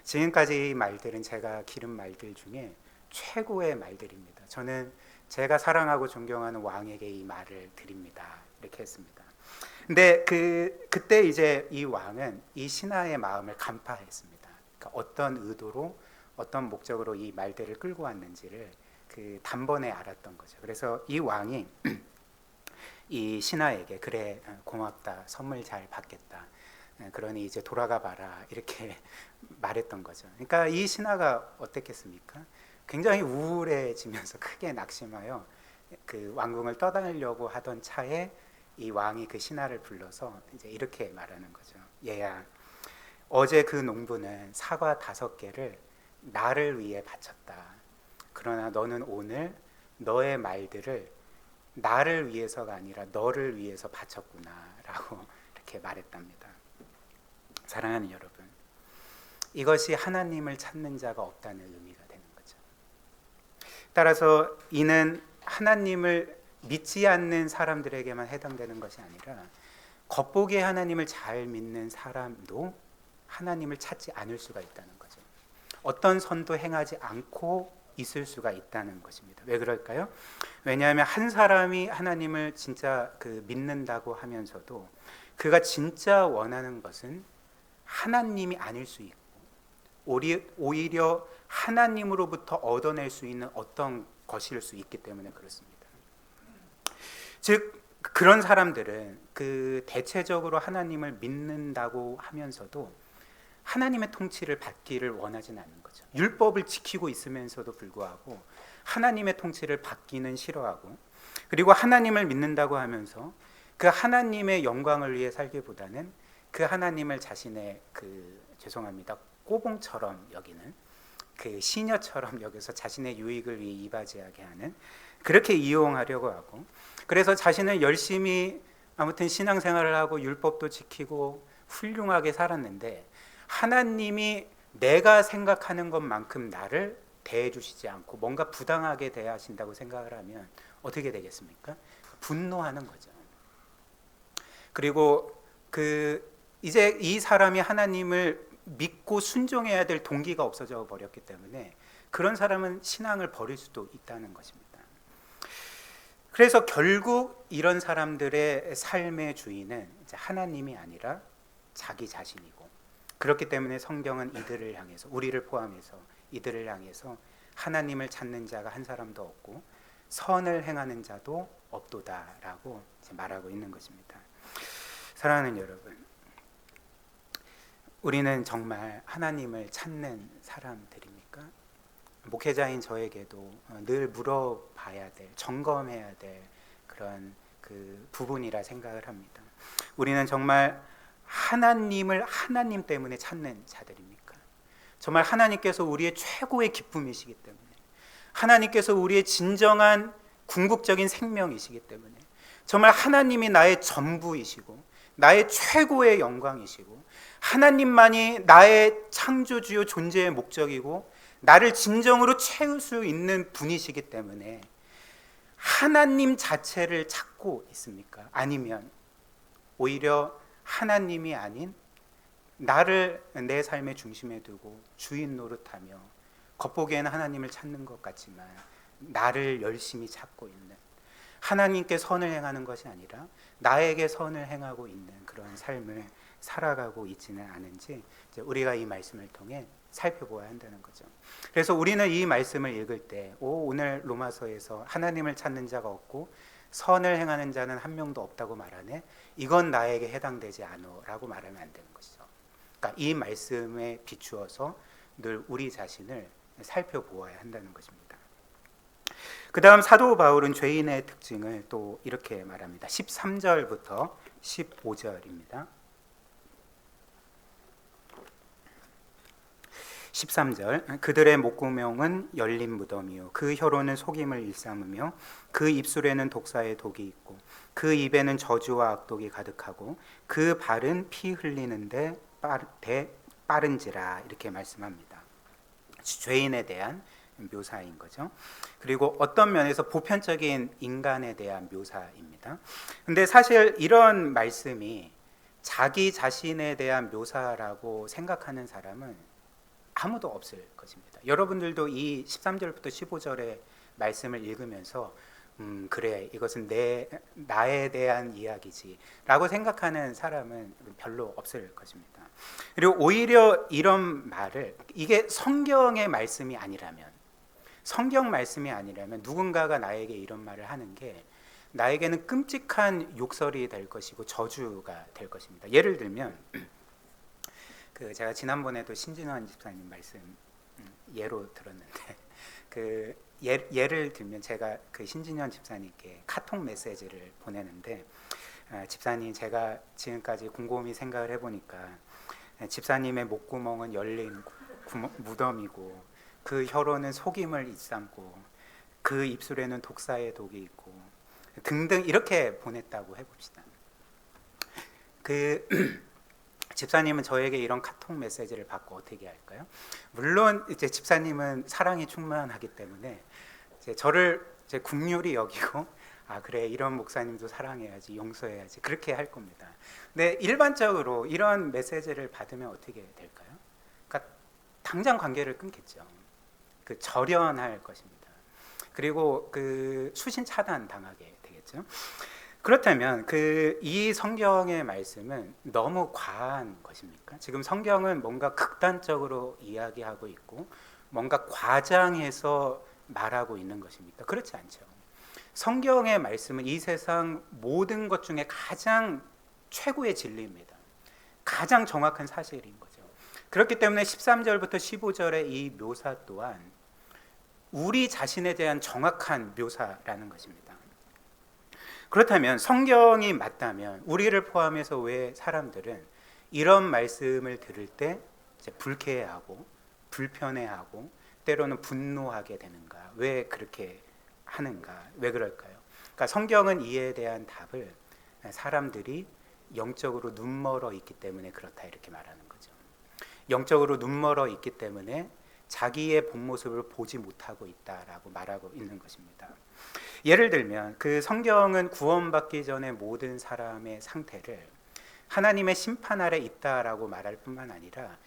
지금까지 이 말들은 제가 기른 말들 중에 최고의 말들입니다. 저는 제가 사랑하고 존경하는 왕에게 이 말을 드립니다. 이렇게 했습니다. 근데 그때 이제 이 왕은 이 신하의 마음을 간파했습니다. 그러니까 어떤 의도로 어떤 목적으로 이 말들을 끌고 왔는지를 단번에 알았던 거죠. 그래서 이 왕이 이 신하에게 그래, 고맙다, 선물 잘 받겠다, 그러니 이제 돌아가 봐라 이렇게 말했던 거죠. 그러니까 이 신하가 어땠겠습니까? 굉장히 우울해지면서 크게 낙심하여 왕궁을 떠나려고 하던 차에 이 왕이 그 신하를 불러서 이제 이렇게 말하는 거죠. 얘야, 어제 그 농부는 사과 5개를 나를 위해 바쳤다. 그러나 너는 오늘 너의 말들을 나를 위해서가 아니라 너를 위해서 바쳤구나 라고 이렇게 말했답니다. 사랑하는 여러분, 이것이 하나님을 찾는 자가 없다는 의미가 되는 거죠. 따라서 이는 하나님을 믿지 않는 사람들에게만 해당되는 것이 아니라 겉보기에 하나님을 잘 믿는 사람도 하나님을 찾지 않을 수가 있다는 거죠. 어떤 선도 행하지 않고 있을 수가 있다는 것입니다. 왜 그럴까요? 왜냐하면 한 사람이 하나님을 진짜 믿는다고 하면서도 그가 진짜 원하는 것은 하나님이 아닐 수 있고 오히려 하나님으로부터 얻어낼 수 있는 어떤 것일 수 있기 때문에 그렇습니다. 즉 그런 사람들은 대체적으로 하나님을 믿는다고 하면서도 하나님의 통치를 받기를 원하지는 않는 거죠. 율법을 지키고 있으면서도 불구하고 하나님의 통치를 받기는 싫어하고, 그리고 하나님을 믿는다고 하면서 그 하나님의 영광을 위해 살기보다는 그 하나님을 자신의 죄송합니다, 꼬봉처럼 여기는, 시녀처럼 여기서 자신의 유익을 위해 이바지하게 하는, 그렇게 이용하려고 하고, 그래서 자신은 열심히 아무튼 신앙생활을 하고 율법도 지키고 훌륭하게 살았는데 하나님이 내가 생각하는 것만큼 나를 대해 주시지 않고 뭔가 부당하게 대하신다고 생각을 하면 어떻게 되겠습니까? 분노하는 거죠. 그리고 이제 이 사람이 하나님을 믿고 순종해야 될 동기가 없어져 버렸기 때문에 그런 사람은 신앙을 버릴 수도 있다는 것입니다. 그래서 결국 이런 사람들의 삶의 주인은 이제 하나님이 아니라 자기 자신이고, 그렇기 때문에 성경은 이들을 향해서, 우리를 포함해서 이들을 향해서 하나님을 찾는 자가 한 사람도 없고 선을 행하는 자도 없도다라고 말하고 있는 것입니다. 사랑하는 여러분, 우리는 정말 하나님을 찾는 사람들입니까? 목회자인 저에게도 늘 물어봐야 될, 점검해야 될 그런 부분이라 생각을 합니다. 우리는 정말 하나님을 하나님 때문에 찾는 자들입니까? 정말 하나님께서 우리의 최고의 기쁨이시기 때문에, 하나님께서 우리의 진정한 궁극적인 생명이시기 때문에, 정말 하나님이 나의 전부이시고 나의 최고의 영광이시고 하나님만이 나의 창조주요 존재의 목적이고 나를 진정으로 채울 수 있는 분이시기 때문에 하나님 자체를 찾고 있습니까? 아니면 오히려 하나님이 아닌 나를 내 삶의 중심에 두고 주인 노릇하며 겉보기에는 하나님을 찾는 것 같지만 나를 열심히 찾고 있는, 하나님께 선을 행하는 것이 아니라 나에게 선을 행하고 있는 그런 삶을 살아가고 있지는 않은지 우리가 이 말씀을 통해 살펴보아야 한다는 거죠. 그래서 우리는 이 말씀을 읽을 때 오늘 로마서에서 하나님을 찾는 자가 없고 선을 행하는 자는 한 명도 없다고 말하네, 이건 나에게 해당되지 않으라고 말하면 안 되는 것이죠. 그러니까 이 말씀에 비추어서 늘 우리 자신을 살펴보아야 한다는 것입니다. 그 다음 사도 바울은 죄인의 특징을 또 이렇게 말합니다. 13절부터 15절입니다. 13절, 그들의 목구멍은 열린 무덤이요 그 혀로는 속임을 일삼으며 그 입술에는 독사의 독이 있고 그 입에는 저주와 악독이 가득하고 그 발은 피 흘리는데 빠른지라, 이렇게 말씀합니다. 죄인에 대한 묘사인 거죠. 그리고 어떤 면에서 보편적인 인간에 대한 묘사입니다. 근데 사실 이런 말씀이 자기 자신에 대한 묘사라고 생각하는 사람은 아무도 없을 것입니다. 여러분들도 이 13절부터 15절의 말씀을 읽으면서 그래, 이것은 나에 대한 이야기지 라고 생각하는 사람은 별로 없을 것입니다. 그리고 오히려 이런 말을, 이게 성경의 말씀이 아니라면, 성경 말씀이 아니라면 누군가가 나에게 이런 말을 하는 게 나에게는 끔찍한 욕설이 될 것이고 저주가 될 것입니다. 예를 들면 제가 지난번에도 신진원 집사님 말씀 예로 들었는데 예를 들면 제가 신진원 집사님께 카톡 메시지를 보내는데, 집사님, 제가 지금까지 곰곰이 생각을 해보니까 집사님의 목구멍은 열린 무덤이고 그 혀로는 속임을 일삼고 그 입술에는 독사의 독이 있고 등등 이렇게 보냈다고 해봅시다. 그 집사님은 저에게 이런 카톡 메시지를 받고 어떻게 할까요? 물론 이제 집사님은 사랑이 충만하기 때문에 이제 저를 이제 국률이 여기고 아 그래 이런 목사님도 사랑해야지 용서해야지 그렇게 할 겁니다. 근데 일반적으로 이런 메시지를 받으면 어떻게 될까요? 그러니까 당장 관계를 끊겠죠. 그 절연할 것입니다. 그리고 그 수신 차단 당하게 되겠죠. 그렇다면 이 성경의 말씀은 너무 과한 것입니까? 지금 성경은 뭔가 극단적으로 이야기하고 있고 뭔가 과장해서 말하고 있는 것입니까? 그렇지 않죠. 성경의 말씀은 이 세상 모든 것 중에 가장 최고의 진리입니다. 가장 정확한 사실인 거죠. 그렇기 때문에 13절부터 15절의 이 묘사 또한 우리 자신에 대한 정확한 묘사라는 것입니다. 그렇다면 성경이 맞다면 우리를 포함해서 왜 사람들은 이런 말씀을 들을 때 이제 불쾌해하고 불편해하고 때로는 분노하게 되는가? 왜 그렇게 하는가? 왜 그럴까요? 그러니까 성경은 이에 대한 답을 사람들이 영적으로 눈멀어 있기 때문에 그렇다 이렇게 말하는 거죠. 영적으로 눈멀어 있기 때문에 자기의 본 모습을 보지 못하고 있다라고 말하고 있는 것입니다. 예를 들면 그 성경은 구원받기 전에 모든 사람의 상태를 하나님의 심판 아래 있다라고 말할 뿐만 아니라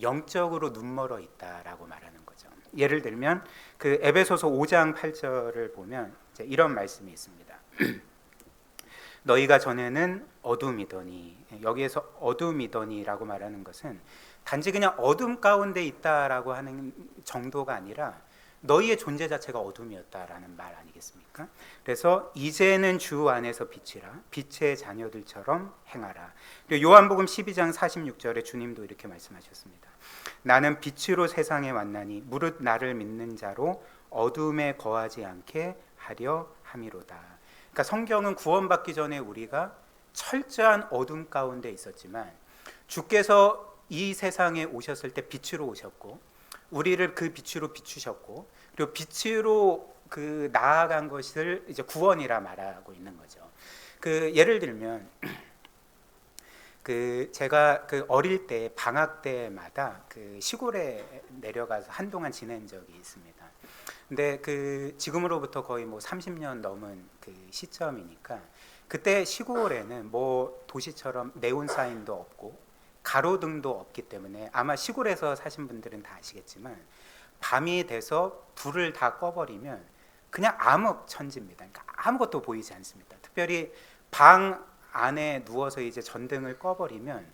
영적으로 눈멀어 있다라고 말하는 거죠. 예를 들면 그 에베소서 5장 8절을 보면 이제 이런 말씀이 있습니다. 너희가 전에는 어둠이더니, 여기에서 어둠이더니라고 말하는 것은 단지 그냥 어둠 가운데 있다라고 하는 정도가 아니라 너희의 존재 자체가 어둠이었다라는 말 아니겠습니까? 그래서 이제는 주 안에서 빛이라 빛의 자녀들처럼 행하라. 그리고 요한복음 12장 46절에 주님도 이렇게 말씀하셨습니다. 나는 빛으로 세상에 왔나니 무릇 나를 믿는 자로 어둠에 거하지 않게 하려 함이로다. 그러니까 성경은 구원받기 전에 우리가 철저한 어둠 가운데 있었지만 주께서 이 세상에 오셨을 때 빛으로 오셨고 우리를 그 빛으로 비추셨고 그리고 빛으로 그 나아간 것을 이제 구원이라 말하고 있는 거죠. 그 예를 들면 그 제가 그 어릴 때 방학 때마다 그 시골에 내려가서 한동안 지낸 적이 있습니다. 근데 그 지금으로부터 거의 뭐 30년 넘은 그 시점이니까 그때 시골에는 뭐 도시처럼 네온 사인도 없고 가로등도 없기 때문에 아마 시골에서 사신 분들은 다 아시겠지만 밤이 돼서 불을 다 꺼버리면 그냥 암흑천지입니다. 그러니까 아무것도 보이지 않습니다. 특별히 방 안에 누워서 이제 전등을 꺼버리면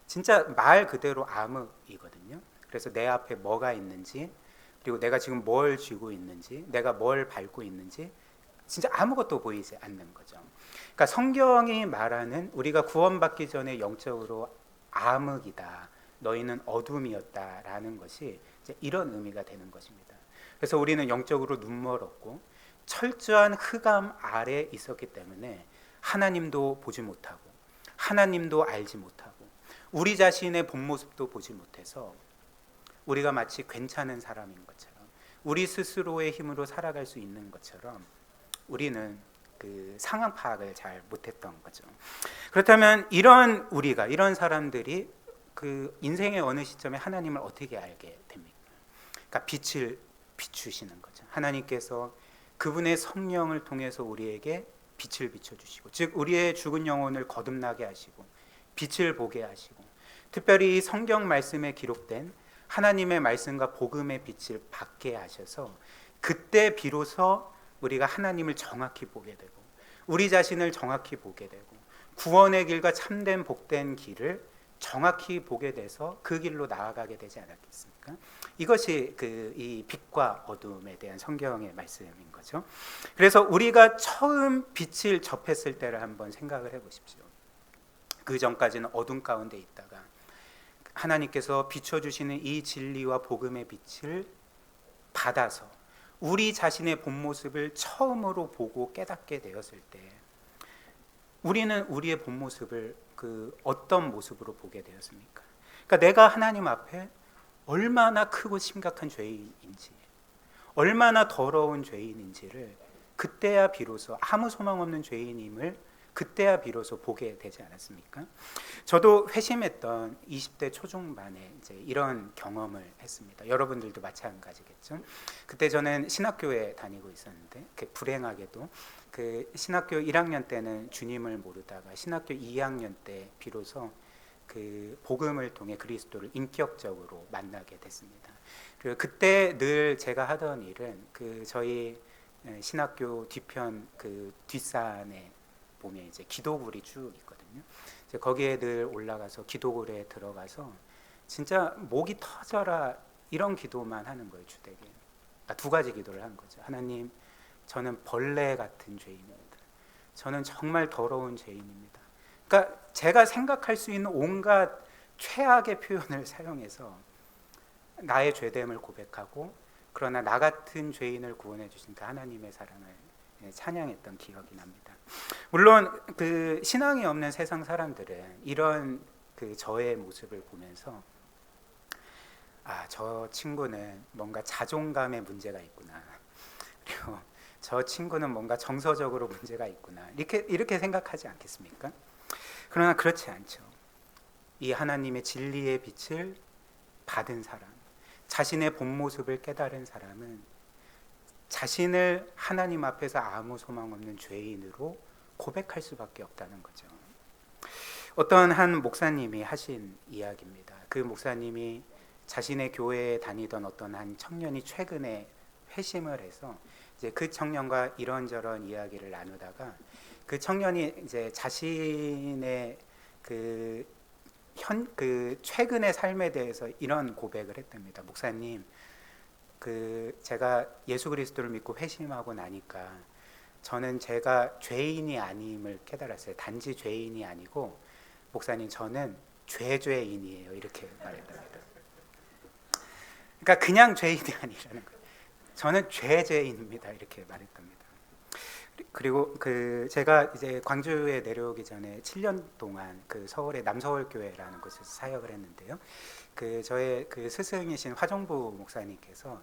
진짜 말 그대로 암흑이거든요. 그래서 내 앞에 뭐가 있는지 그리고 내가 지금 뭘 쥐고 있는지 내가 뭘 밟고 있는지 진짜 아무것도 보이지 않는 거죠. 그러니까 성경이 말하는 우리가 구원받기 전에 영적으로 암흑이다. 너희는 어둠이었다라는 것이 이제 이런 의미가 되는 것입니다. 그래서 우리는 영적으로 눈멀었고 철저한 흑암 아래 있었기 때문에 하나님도 보지 못하고 하나님도 알지 못하고 우리 자신의 본 모습도 보지 못해서 우리가 마치 괜찮은 사람인 것처럼 우리 스스로의 힘으로 살아갈 수 있는 것처럼 우리는 그 상황 파악을 잘 못했던 거죠. 그렇다면 이런 사람들이 그 인생의 어느 시점에 하나님을 어떻게 알게 됩니까? 그러니까 빛을 비추시는 거죠. 하나님께서 그분의 성령을 통해서 우리에게 빛을 비춰주시고 즉 우리의 죽은 영혼을 거듭나게 하시고 빛을 보게 하시고 특별히 이 성경 말씀에 기록된 하나님의 말씀과 복음의 빛을 받게 하셔서 그때 비로소 우리가 하나님을 정확히 보게 되고 우리 자신을 정확히 보게 되고 구원의 길과 참된 복된 길을 정확히 보게 돼서 그 길로 나아가게 되지 않았겠습니까? 이것이 이 빛과 어둠에 대한 성경의 말씀인 거죠. 그래서 우리가 처음 빛을 접했을 때를 한번 생각을 해보십시오. 그 전까지는 어둠 가운데 있다가 하나님께서 비춰주시는 이 진리와 복음의 빛을 받아서 우리 자신의 본 모습을 처음으로 보고 깨닫게 되었을 때 우리는 우리의 본 모습을 그 어떤 모습으로 보게 되었습니까? 그러니까 내가 하나님 앞에 얼마나 크고 심각한 죄인인지 얼마나 더러운 죄인인지를 그때야 비로소 아무 소망 없는 죄인임을 그때야 비로소 보게 되지 않았습니까? 저도 회심했던 20대 초중반에 이제 이런 경험을 했습니다. 여러분들도 마찬가지겠죠. 그때 저는 신학교에 다니고 있었는데 불행하게도 그 신학교 1학년 때는 주님을 모르다가 신학교 2학년 때 비로소 그 복음을 통해 그리스도를 인격적으로 만나게 됐습니다. 그리고 그때 늘 제가 하던 일은 그 저희 신학교 뒤편 그 뒷산에 보면 이제 기도굴이 쭉 있거든요. 이제 거기에 늘 올라가서 기도굴에 들어가서 진짜 목이 터져라 이런 기도만 하는 거예요. 주되게. 그러니까 두 가지 기도를 한 거죠. 하나님, 저는 벌레 같은 죄인입니다. 저는 정말 더러운 죄인입니다. 그러니까 제가 생각할 수 있는 온갖 최악의 표현을 사용해서 나의 죄됨을 고백하고, 그러나 나 같은 죄인을 구원해 주신 그 하나님의 사랑을 찬양했던 기억이 납니다. 물론 그 신앙이 없는 세상 사람들은 이런 그 저의 모습을 보면서 저 친구는 뭔가 자존감에 문제가 있구나, 그리고 저 친구는 뭔가 정서적으로 문제가 있구나, 이렇게 생각하지 않겠습니까? 그러나 그렇지 않죠. 이 하나님의 진리의 빛을 받은 사람, 자신의 본 모습을 깨달은 사람은 자신을 하나님 앞에서 아무 소망 없는 죄인으로 고백할 수밖에 없다는 거죠. 어떤 한 목사님이 하신 이야기입니다. 그 목사님이 자신의 교회에 다니던 어떤 한 청년이 최근에 회심을 해서 이제 그 청년과 이런저런 이야기를 나누다가 그 청년이 이제 자신의 그 최근의 삶에 대해서 이런 고백을 했답니다. 목사님, 제가 예수 그리스도를 믿고 회심하고 나니까 저는 제가 죄인이 아님을 깨달았어요. 단지 죄인이 아니고, 목사님, 저는 죄인이에요. 이렇게 말했답니다. 그러니까 그냥 죄인이 아니라는 거예요. 저는 죄인입니다. 이렇게 말했답니다. 그리고 제가 이제 광주에 내려오기 전에 7년 동안 그 서울의 남서울교회라는 곳에서 사역을 했는데요. 저의 그 스승이신 화정부 목사님께서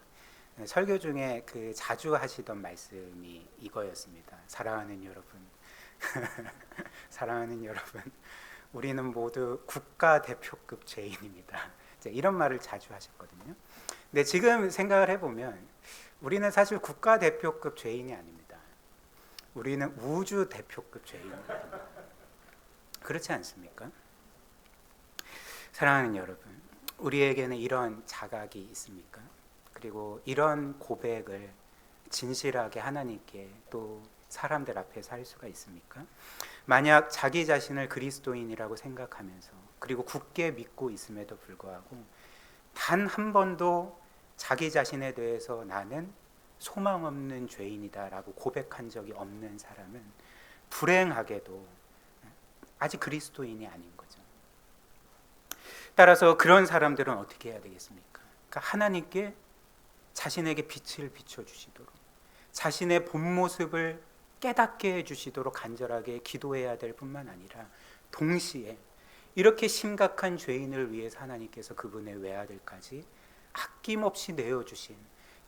설교 중에 자주 하시던 말씀이 이거였습니다. 사랑하는 여러분, 사랑하는 여러분, 우리는 모두 국가대표급 죄인입니다. 이런 말을 자주 하셨거든요. 근데 지금 생각을 해보면 우리는 사실 국가대표급 죄인이 아닙니다. 우리는 우주 대표급 죄인입니다. 그렇지 않습니까? 사랑하는 여러분, 우리에게는 이런 자각이 있습니까? 그리고 이런 고백을 진실하게 하나님께 또 사람들 앞에서 할 수가 있습니까? 만약 자기 자신을 그리스도인이라고 생각하면서 그리고 굳게 믿고 있음에도 불구하고 단 한 번도 자기 자신에 대해서 나는 소망 없는 죄인이다라고 고백한 적이 없는 사람은 불행하게도 아직 그리스도인이 아닌 거죠. 따라서 그런 사람들은 어떻게 해야 되겠습니까? 그러니까 하나님께 자신에게 빛을 비춰주시도록, 자신의 본 모습을 깨닫게 해주시도록 간절하게 기도해야 될 뿐만 아니라 동시에 이렇게 심각한 죄인을 위해서 하나님께서 그분의 외아들까지 아낌없이 내어주신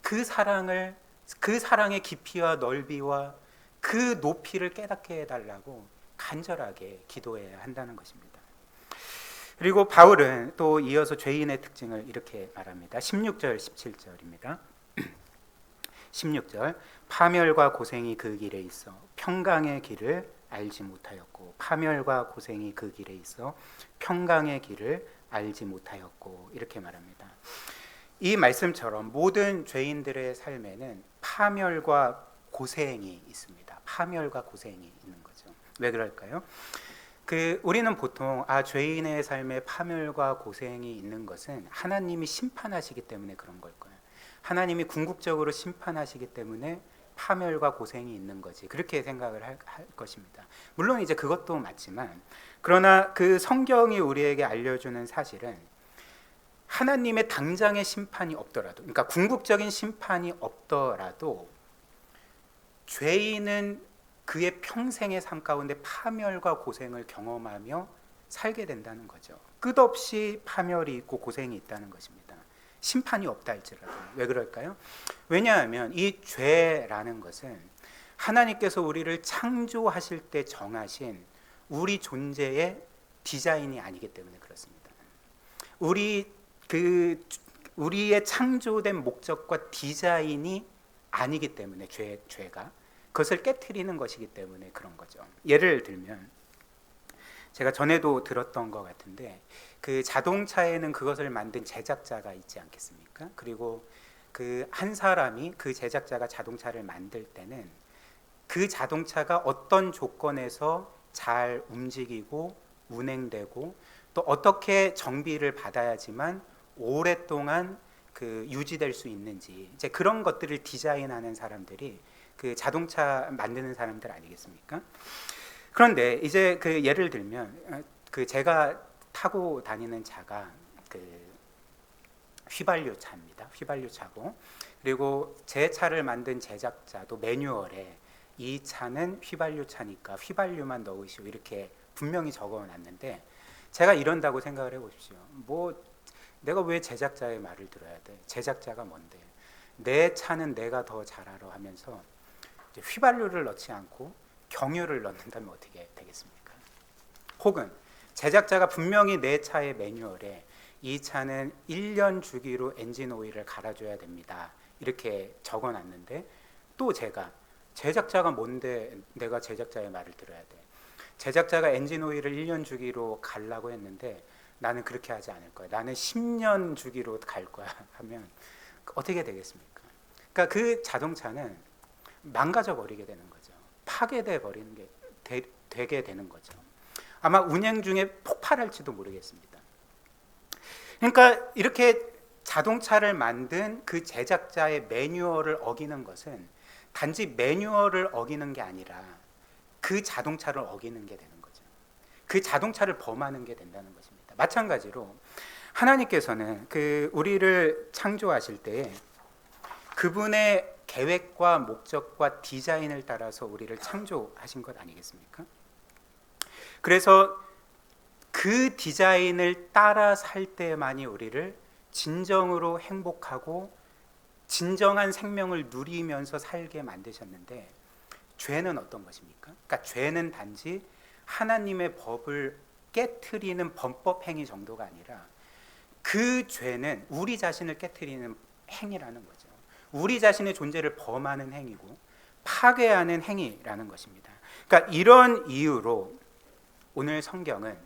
그 사랑의 깊이와 넓이와 그 높이를 깨닫게 해달라고 간절하게 기도해야 한다는 것입니다. 그리고 바울은 또 이어서 죄인의 특징을 이렇게 말합니다. 16절 17절입니다. 16절, 파멸과 고생이 그 길에 있어 평강의 길을 알지 못하였고, 파멸과 고생이 그 길에 있어 평강의 길을 알지 못하였고, 이렇게 말합니다. 이 말씀처럼 모든 죄인들의 삶에는 파멸과 고생이 있습니다. 파멸과 고생이 있는 거죠. 왜 그럴까요? 우리는 보통 죄인의 삶에 파멸과 고생이 있는 것은 하나님이 심판하시기 때문에 그런 걸 거예요. 하나님이 궁극적으로 심판하시기 때문에 파멸과 고생이 있는 거지, 그렇게 생각을 할 것입니다. 물론 이제 그것도 맞지만, 그러나 그 성경이 우리에게 알려주는 사실은 하나님의 당장의 심판이 없더라도, 그러니까 궁극적인 심판이 없더라도 죄인은 그의 평생의 삶 가운데 파멸과 고생을 경험하며 살게 된다는 거죠. 끝없이 파멸이 있고 고생이 있다는 것입니다. 심판이 없다 할지라도. 왜 그럴까요? 왜냐하면 이 죄라는 것은 하나님께서 우리를 창조하실 때 정하신 우리 존재의 디자인이 아니기 때문에 그렇습니다. 우리의 창조된 목적과 디자인이 아니기 때문에 죄가 그것을 깨트리는 것이기 때문에 그런 거죠. 예를 들면 제가 전에도 들었던 것 같은데 그 자동차에는 그것을 만든 제작자가 있지 않겠습니까? 그리고 그 한 사람이 그 제작자가 자동차를 만들 때는 그 자동차가 어떤 조건에서 잘 움직이고 운행되고 또 어떻게 정비를 받아야지만 오랫동안 그 유지될 수 있는지 이제 그런 것들을 디자인하는 사람들이 그 자동차 만드는 사람들 아니겠습니까? 그런데 이제 그 예를 들면 그 제가 타고 다니는 차가 그 휘발유 차입니다. 휘발유 차고 그리고 제 차를 만든 제작자도 매뉴얼에 이 차는 휘발유 차니까 휘발유만 넣으시오 이렇게 분명히 적어놨는데 제가 이런다고 생각을 해보십시오. 뭐 내가 왜 제작자의 말을 들어야 돼? 제작자가 뭔데? 내 차는 내가 더 잘 알아 하면서 이제 휘발유를 넣지 않고 경유를 넣는다면 어떻게 되겠습니까? 혹은 제작자가 분명히 내 차의 매뉴얼에 이 차는 1년 주기로 엔진 오일을 갈아줘야 됩니다 이렇게 적어놨는데 또 제작자가 뭔데 내가 제작자의 말을 들어야 돼? 제작자가 엔진 오일을 1년 주기로 갈라고 했는데 나는 그렇게 하지 않을 거야. 나는 10년 주기로 갈 거야 하면 어떻게 되겠습니까? 그러니까 그 자동차는 망가져 버리게 되는 거죠. 파괴돼 버리는 게 되게 되는 거죠. 아마 운행 중에 폭발할지도 모르겠습니다. 그러니까 이렇게 자동차를 만든 그 제작자의 매뉴얼을 어기는 것은 단지 매뉴얼을 어기는 게 아니라 그 자동차를 어기는 게 되는 거죠. 그 자동차를 범하는 게 된다는 것입니다. 마찬가지로 하나님께서는 그 우리를 창조하실 때에 그분의 계획과 목적과 디자인을 따라서 우리를 창조하신 것 아니겠습니까? 그래서 그 디자인을 따라 살 때만이 우리를 진정으로 행복하고 진정한 생명을 누리면서 살게 만드셨는데 죄는 어떤 것입니까? 그러니까 죄는 단지 하나님의 법을 깨트리는 범법 행위 정도가 아니라 그 죄는 우리 자신을 깨트리는 행위라는 거죠. 우리 자신의 존재를 범하는 행위고 파괴하는 행위라는 것입니다. 그러니까 이런 이유로 오늘 성경은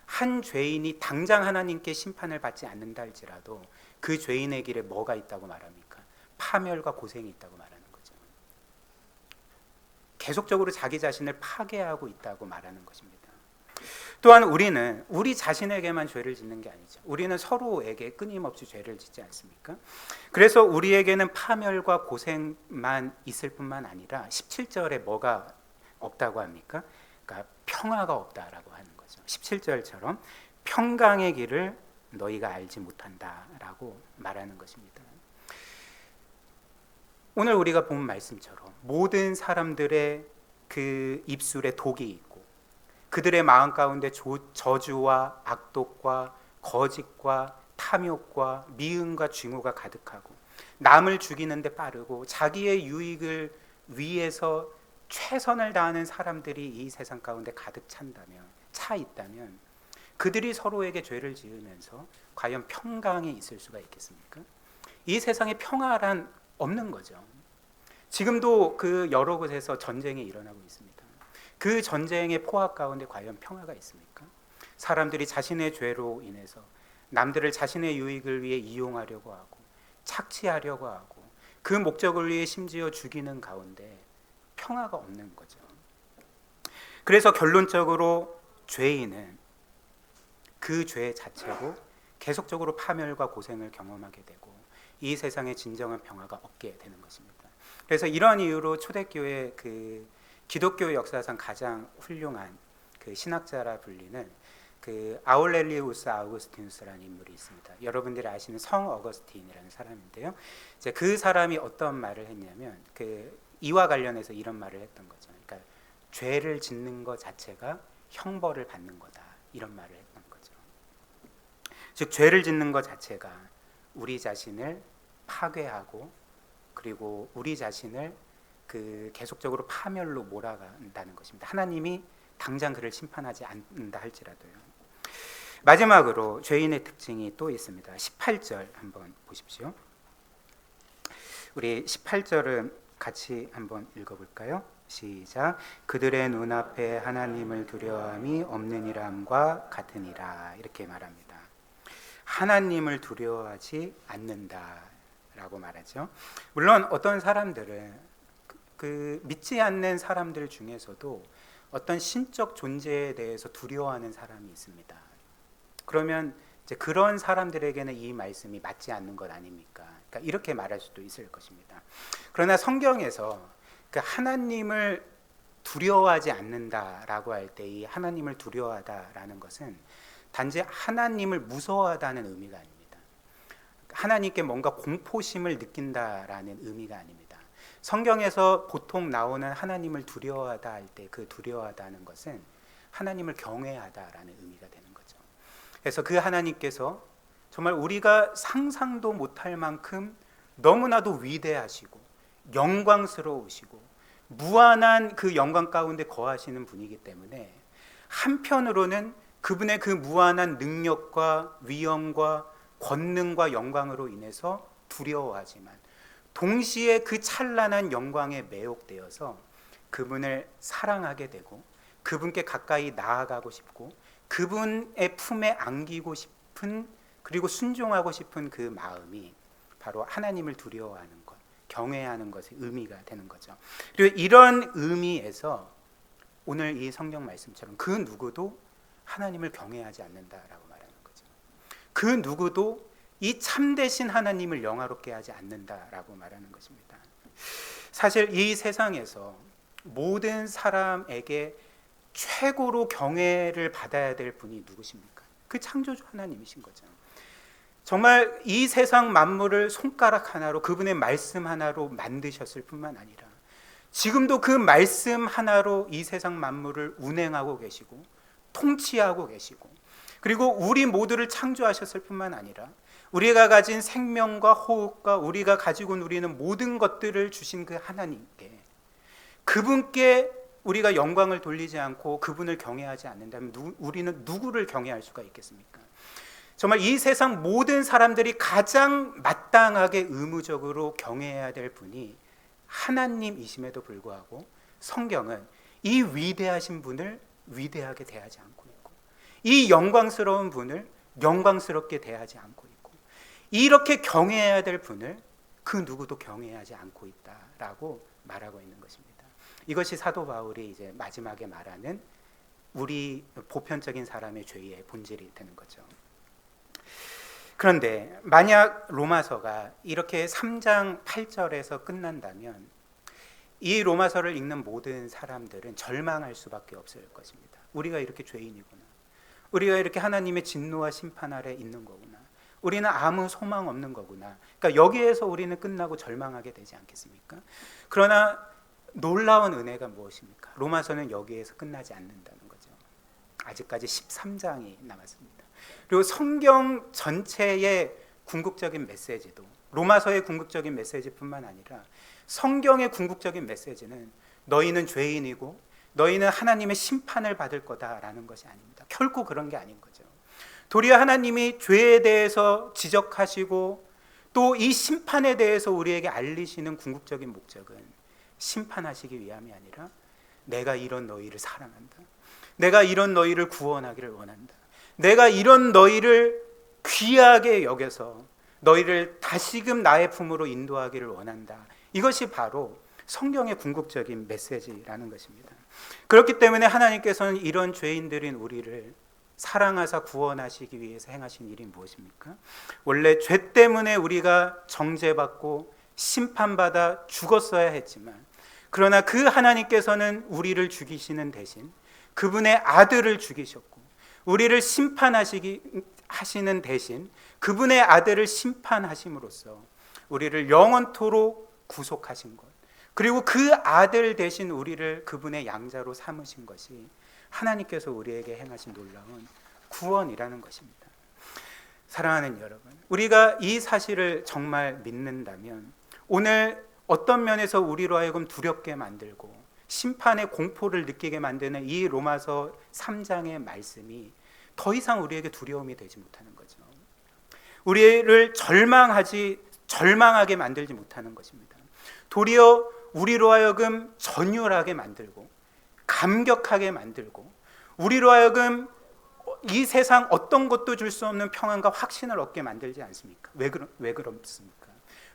한 죄인이 당장 하나님께 심판을 받지 않는다 할지라도 그 죄인의 길에 뭐가 있다고 말합니까? 파멸과 고생이 있다고 말하는 거죠. 계속적으로 자기 자신을 파괴하고 있다고 말하는 것입니다. 또한 우리는 우리 자신에게만 죄를 짓는 게 아니죠. 우리는 서로에게 끊임없이 죄를 짓지 않습니까? 그래서 우리에게는 파멸과 고생만 있을 뿐만 아니라 17절에 뭐가 없다고 합니까? 그러니까 평화가 없다라고 하는 거죠. 17절처럼 평강의 길을 너희가 알지 못한다라고 말하는 것입니다. 오늘 우리가 본 말씀처럼 모든 사람들의 그 입술에 독이 있고 그들의 마음 가운데 저주와 악독과 거짓과 탐욕과 미움과 증오가 가득하고 남을 죽이는 데 빠르고 자기의 유익을 위해서 최선을 다하는 사람들이 이 세상 가운데 가득 차 있다면 그들이 서로에게 죄를 지으면서 과연 평강이 있을 수가 있겠습니까? 이 세상에 평화란 없는 거죠. 지금도 그 여러 곳에서 전쟁이 일어나고 있습니다. 그 전쟁의 포화 가운데 과연 평화가 있습니까? 사람들이 자신의 죄로 인해서 남들을 자신의 유익을 위해 이용하려고 하고 착취하려고 하고 그 목적을 위해 심지어 죽이는 가운데 평화가 없는 거죠. 그래서 결론적으로 죄인은 그 죄 자체로 계속적으로 파멸과 고생을 경험하게 되고 이 세상에 진정한 평화가 없게 되는 것입니다. 그래서 이런 이유로 초대교회 그 기독교 역사상 가장 훌륭한 그 신학자라 불리는 그 아울렐리우스 아우구스티누스라는 인물이 있습니다. 여러분들이 아시는 성 어거스틴이라는 사람인데요. 이제 그 사람이 어떤 말을 했냐면 그 이와 관련해서 이런 말을 했던 거죠. 그러니까 죄를 짓는 것 자체가 형벌을 받는 거다 이런 말을 했던 거죠. 즉 죄를 짓는 것 자체가 우리 자신을 파괴하고 그리고 우리 자신을 계속적으로 파멸로 몰아간다는 것입니다. 하나님이 당장 그를 심판하지 않는다 할지라도요. 마지막으로 죄인의 특징이 또 있습니다. 18절 한번 보십시오. 우리 18절은 같이 한번 읽어볼까요? 시작. 그들의 눈앞에 하나님을 두려워함이 없느니람과 같으니라. 이렇게 말합니다. 하나님을 두려워하지 않는다라고 말하죠. 물론 어떤 사람들은 믿지 않는 사람들 중에서도 어떤 신적 존재에 대해서 두려워하는 사람이 있습니다. 그러면 이제 그런 사람들에게는 이 말씀이 맞지 않는 것 아닙니까? 그러니까 이렇게 말할 수도 있을 것입니다. 그러나 성경에서 하나님을 두려워하지 않는다라고 할 때 이 하나님을 두려워하다라는 것은 단지 하나님을 무서워하다는 의미가 아닙니다. 하나님께 뭔가 공포심을 느낀다라는 의미가 아닙니다. 성경에서 보통 나오는 하나님을 두려워하다 할 때 그 두려워하다는 것은 하나님을 경외하다라는 의미가 되는 거죠. 그래서 그 하나님께서 정말 우리가 상상도 못할 만큼 너무나도 위대하시고 영광스러우시고 무한한 그 영광 가운데 거하시는 분이기 때문에 한편으로는 그분의 그 무한한 능력과 위엄과 권능과 영광으로 인해서 두려워하지만 동시에 그 찬란한 영광에 매혹되어서 그분을 사랑하게 되고 그분께 가까이 나아가고 싶고 그분의 품에 안기고 싶은 그리고 순종하고 싶은 그 마음이 바로 하나님을 두려워하는 것, 경외하는 것의 의미가 되는 거죠. 그리고 이런 의미에서 오늘 이 성경 말씀처럼 그 누구도 하나님을 경외하지 않는다라고 말하는 거죠. 그 누구도 이 참되신 하나님을 영화롭게 하지 않는다라고 말하는 것입니다. 사실 이 세상에서 모든 사람에게 최고로 경외를 받아야 될 분이 누구십니까? 그 창조주 하나님이신 거죠. 정말 이 세상 만물을 손가락 하나로 그분의 말씀 하나로 만드셨을 뿐만 아니라 지금도 그 말씀 하나로 이 세상 만물을 운행하고 계시고 통치하고 계시고 그리고 우리 모두를 창조하셨을 뿐만 아니라 우리가 가진 생명과 호흡과 우리가 가지고 누리는 모든 것들을 주신 그 하나님께 그분께 우리가 영광을 돌리지 않고 그분을 경외하지 않는다면 우리는 누구를 경외할 수가 있겠습니까? 정말 이 세상 모든 사람들이 가장 마땅하게 의무적으로 경외해야 될 분이 하나님이심에도 불구하고 성경은 이 위대하신 분을 위대하게 대하지 않고 있고 이 영광스러운 분을 영광스럽게 대하지 않고 있고 이렇게 경외해야 될 분을 그 누구도 경외하지 않고 있다라고 말하고 있는 것입니다. 이것이 사도 바울이 이제 마지막에 말하는 우리 보편적인 사람의 죄의 본질이 되는 거죠. 그런데 만약 로마서가 이렇게 3장 8절에서 끝난다면 이 로마서를 읽는 모든 사람들은 절망할 수밖에 없을 것입니다. 우리가 이렇게 죄인이구나. 우리가 이렇게 하나님의 진노와 심판 아래 있는 거구나. 우리는 아무 소망 없는 거구나. 그러니까 여기에서 우리는 끝나고 절망하게 되지 않겠습니까? 그러나 놀라운 은혜가 무엇입니까? 로마서는 여기에서 끝나지 않는다는 거죠. 아직까지 13장이 남았습니다. 그리고 성경 전체의 궁극적인 메시지도 로마서의 궁극적인 메시지뿐만 아니라 성경의 궁극적인 메시지는 너희는 죄인이고 너희는 하나님의 심판을 받을 거다라는 것이 아닙니다. 결코 그런 게 아닌 거죠. 도리어 하나님이 죄에 대해서 지적하시고 또 이 심판에 대해서 우리에게 알리시는 궁극적인 목적은 심판하시기 위함이 아니라 내가 이런 너희를 사랑한다. 내가 이런 너희를 구원하기를 원한다. 내가 이런 너희를 귀하게 여겨서 너희를 다시금 나의 품으로 인도하기를 원한다. 이것이 바로 성경의 궁극적인 메시지라는 것입니다. 그렇기 때문에 하나님께서는 이런 죄인들인 우리를 사랑하사 구원하시기 위해서 행하신 일이 무엇입니까? 원래 죄 때문에 우리가 정죄받고 심판받아 죽었어야 했지만 그러나 그 하나님께서는 우리를 죽이시는 대신 그분의 아들을 죽이셨고 우리를 심판하시는 대신 그분의 아들을 심판하심으로써 우리를 영원토록 구속하신 것 그리고 그 아들 대신 우리를 그분의 양자로 삼으신 것이 하나님께서 우리에게 행하신 놀라운 구원이라는 것입니다. 사랑하는 여러분, 우리가 이 사실을 정말 믿는다면 오늘 어떤 면에서 우리로 하여금 두렵게 만들고 심판의 공포를 느끼게 만드는 이 로마서 3장의 말씀이 더 이상 우리에게 두려움이 되지 못하는 거죠. 우리를 절망하게 만들지 못하는 것입니다. 도리어 우리로 하여금 전율하게 만들고 감격하게 만들고 우리로 하여금 이 세상 어떤 것도 줄 수 없는 평안과 확신을 얻게 만들지 않습니까? 왜 그렇습니까?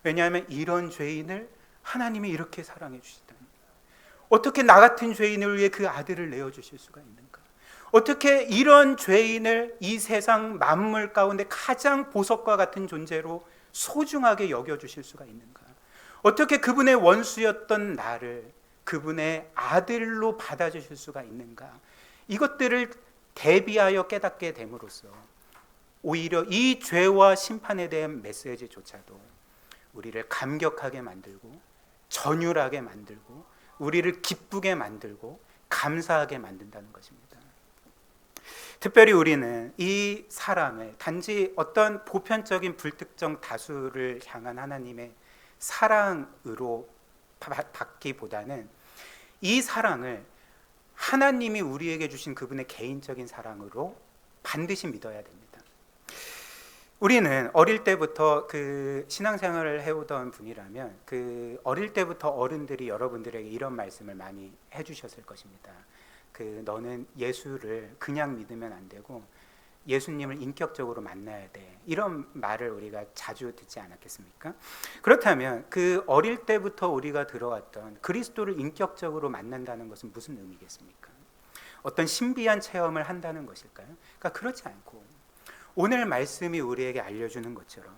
왜냐하면 이런 죄인을 하나님이 이렇게 사랑해 주시다니, 어떻게 나 같은 죄인을 위해 그 아들을 내어주실 수가 있는가? 어떻게 이런 죄인을 이 세상 만물 가운데 가장 보석과 같은 존재로 소중하게 여겨주실 수가 있는가? 어떻게 그분의 원수였던 나를 그분의 아들로 받아주실 수가 있는가? 이것들을 대비하여 깨닫게 됨으로써 오히려 이 죄와 심판에 대한 메시지조차도 우리를 감격하게 만들고 전율하게 만들고 우리를 기쁘게 만들고 감사하게 만든다는 것입니다. 특별히 우리는 이 사랑을 단지 어떤 보편적인 불특정 다수를 향한 하나님의 사랑으로 받기보다는 이 사랑을 하나님이 우리에게 주신 그분의 개인적인 사랑으로 반드시 믿어야 됩니다. 우리는 어릴 때부터 그 신앙생활을 해오던 분이라면 그 어릴 때부터 어른들이 여러분들에게 이런 말씀을 많이 해주셨을 것입니다. 너는 예수를 그냥 믿으면 안 되고 예수님을 인격적으로 만나야 돼, 이런 말을 우리가 자주 듣지 않았겠습니까? 그렇다면 그 어릴 때부터 우리가 들어왔던 그리스도를 인격적으로 만난다는 것은 무슨 의미겠습니까? 어떤 신비한 체험을 한다는 것일까요? 그러니까 그렇지 않고 오늘 말씀이 우리에게 알려주는 것처럼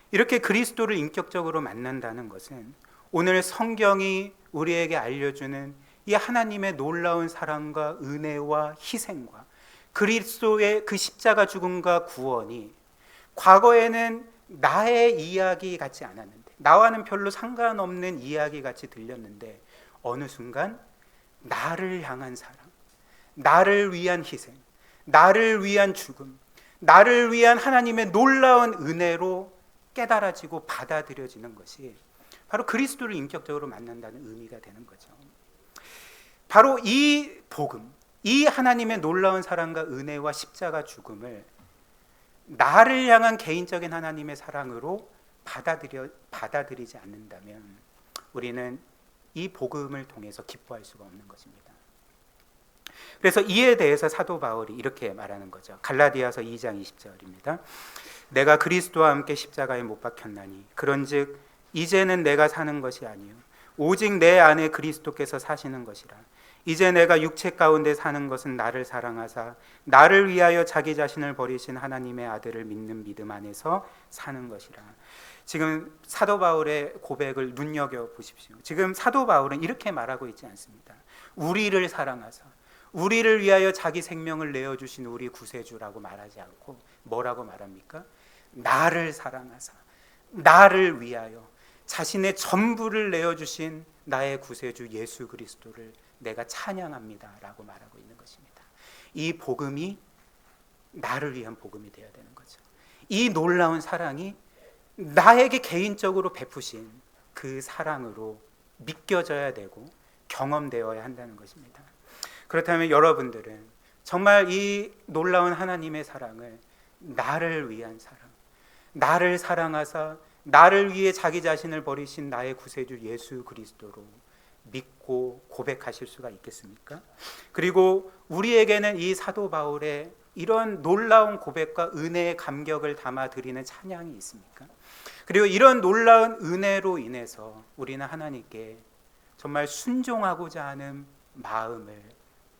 이렇게 그리스도를 인격적으로 만난다는 것은 오늘 성경이 우리에게 알려주는 이 하나님의 놀라운 사랑과 은혜와 희생과 그리스도의 그 십자가 죽음과 구원이 과거에는 나의 이야기 같지 않았는데, 나와는 별로 상관없는 이야기 같이 들렸는데 어느 순간 나를 향한 사랑, 나를 위한 희생, 나를 위한 죽음, 나를 위한 하나님의 놀라운 은혜로 깨달아지고 받아들여지는 것이 바로 그리스도를 인격적으로 만난다는 의미가 되는 거죠. 바로 이 복음, 이 하나님의 놀라운 사랑과 은혜와 십자가 죽음을 나를 향한 개인적인 하나님의 사랑으로 받아들이지 않는다면 우리는 이 복음을 통해서 기뻐할 수가 없는 것입니다. 그래서 이에 대해서 사도 바울이 이렇게 말하는 거죠. 갈라디아서 2장 20절입니다. 내가 그리스도와 함께 십자가에 못 박혔나니 그런즉 이제는 내가 사는 것이 아니요 오직 내 안에 그리스도께서 사시는 것이라. 이제 내가 육체 가운데 사는 것은 나를 사랑하사 나를 위하여 자기 자신을 버리신 하나님의 아들을 믿는 믿음 안에서 사는 것이라. 지금 사도 바울의 고백을 눈여겨보십시오. 지금 사도 바울은 이렇게 말하고 있지 않습니다. 우리를 사랑하사 우리를 위하여 자기 생명을 내어주신 우리 구세주라고 말하지 않고 뭐라고 말합니까? 나를 사랑하사 나를 위하여 자신의 전부를 내어주신 나의 구세주 예수 그리스도를 내가 찬양합니다 라고 말하고 있는 것입니다. 이 복음이 나를 위한 복음이 되어야 되는 거죠. 이 놀라운 사랑이 나에게 개인적으로 베푸신 그 사랑으로 믿겨져야 되고 경험되어야 한다는 것입니다. 그렇다면 여러분들은 정말 이 놀라운 하나님의 사랑을 나를 위한 사랑, 나를 사랑하사 나를 위해 자기 자신을 버리신 나의 구세주 예수 그리스도로 믿고 고백하실 수가 있겠습니까? 그리고 우리에게는 이 사도 바울의 이런 놀라운 고백과 은혜의 감격을 담아 드리는 찬양이 있습니까? 그리고 이런 놀라운 은혜로 인해서 우리는 하나님께 정말 순종하고자 하는 마음을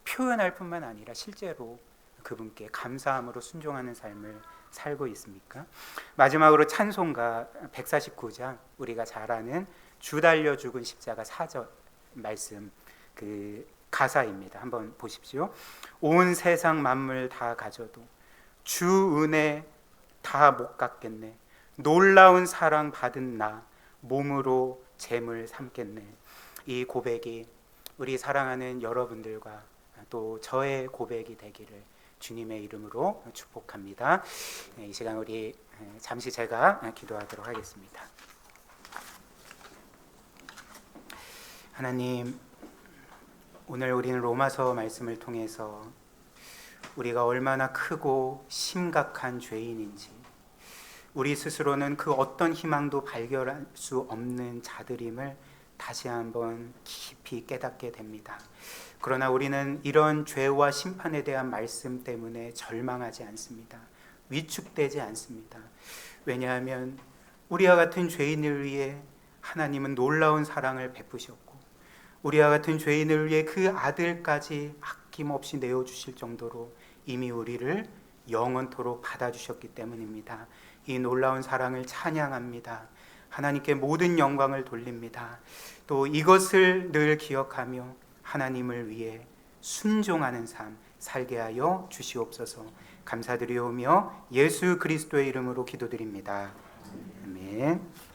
표현할 뿐만 아니라 실제로 그분께 감사함으로 순종하는 삶을 살고 있습니까? 마지막으로 찬송가 149장 우리가 잘 아는 주 달려 죽은 십자가 4절 말씀 그 가사입니다. 한번 보십시오. 온 세상 만물 다 가져도 주 은혜 다 못 갚겠네. 놀라운 사랑 받은 나 몸으로 재물 삼겠네. 이 고백이 우리 사랑하는 여러분들과 또 저의 고백이 되기를 주님의 이름으로 축복합니다. 이 시간 우리 잠시 제가 기도하도록 하겠습니다. 하나님, 오늘 우리는 로마서 말씀을 통해서 우리가 얼마나 크고 심각한 죄인인지, 우리 스스로는 그 어떤 희망도 발견할 수 없는 자들임을 다시 한번 깊이 깨닫게 됩니다. 그러나 우리는 이런 죄와 심판에 대한 말씀 때문에 절망하지 않습니다. 위축되지 않습니다. 왜냐하면 우리와 같은 죄인을 위해 하나님은 놀라운 사랑을 베푸셨고, 우리와 같은 죄인을 위해 그 아들까지 아낌없이 내어주실 정도로 이미 우리를 영원토록 받아주셨기 때문입니다. 이 놀라운 사랑을 찬양합니다. 하나님께 모든 영광을 돌립니다. 또 이것을 늘 기억하며 하나님을 위해 순종하는 삶 살게 하여 주시옵소서. 감사드리오며 예수 그리스도의 이름으로 기도드립니다. 아멘.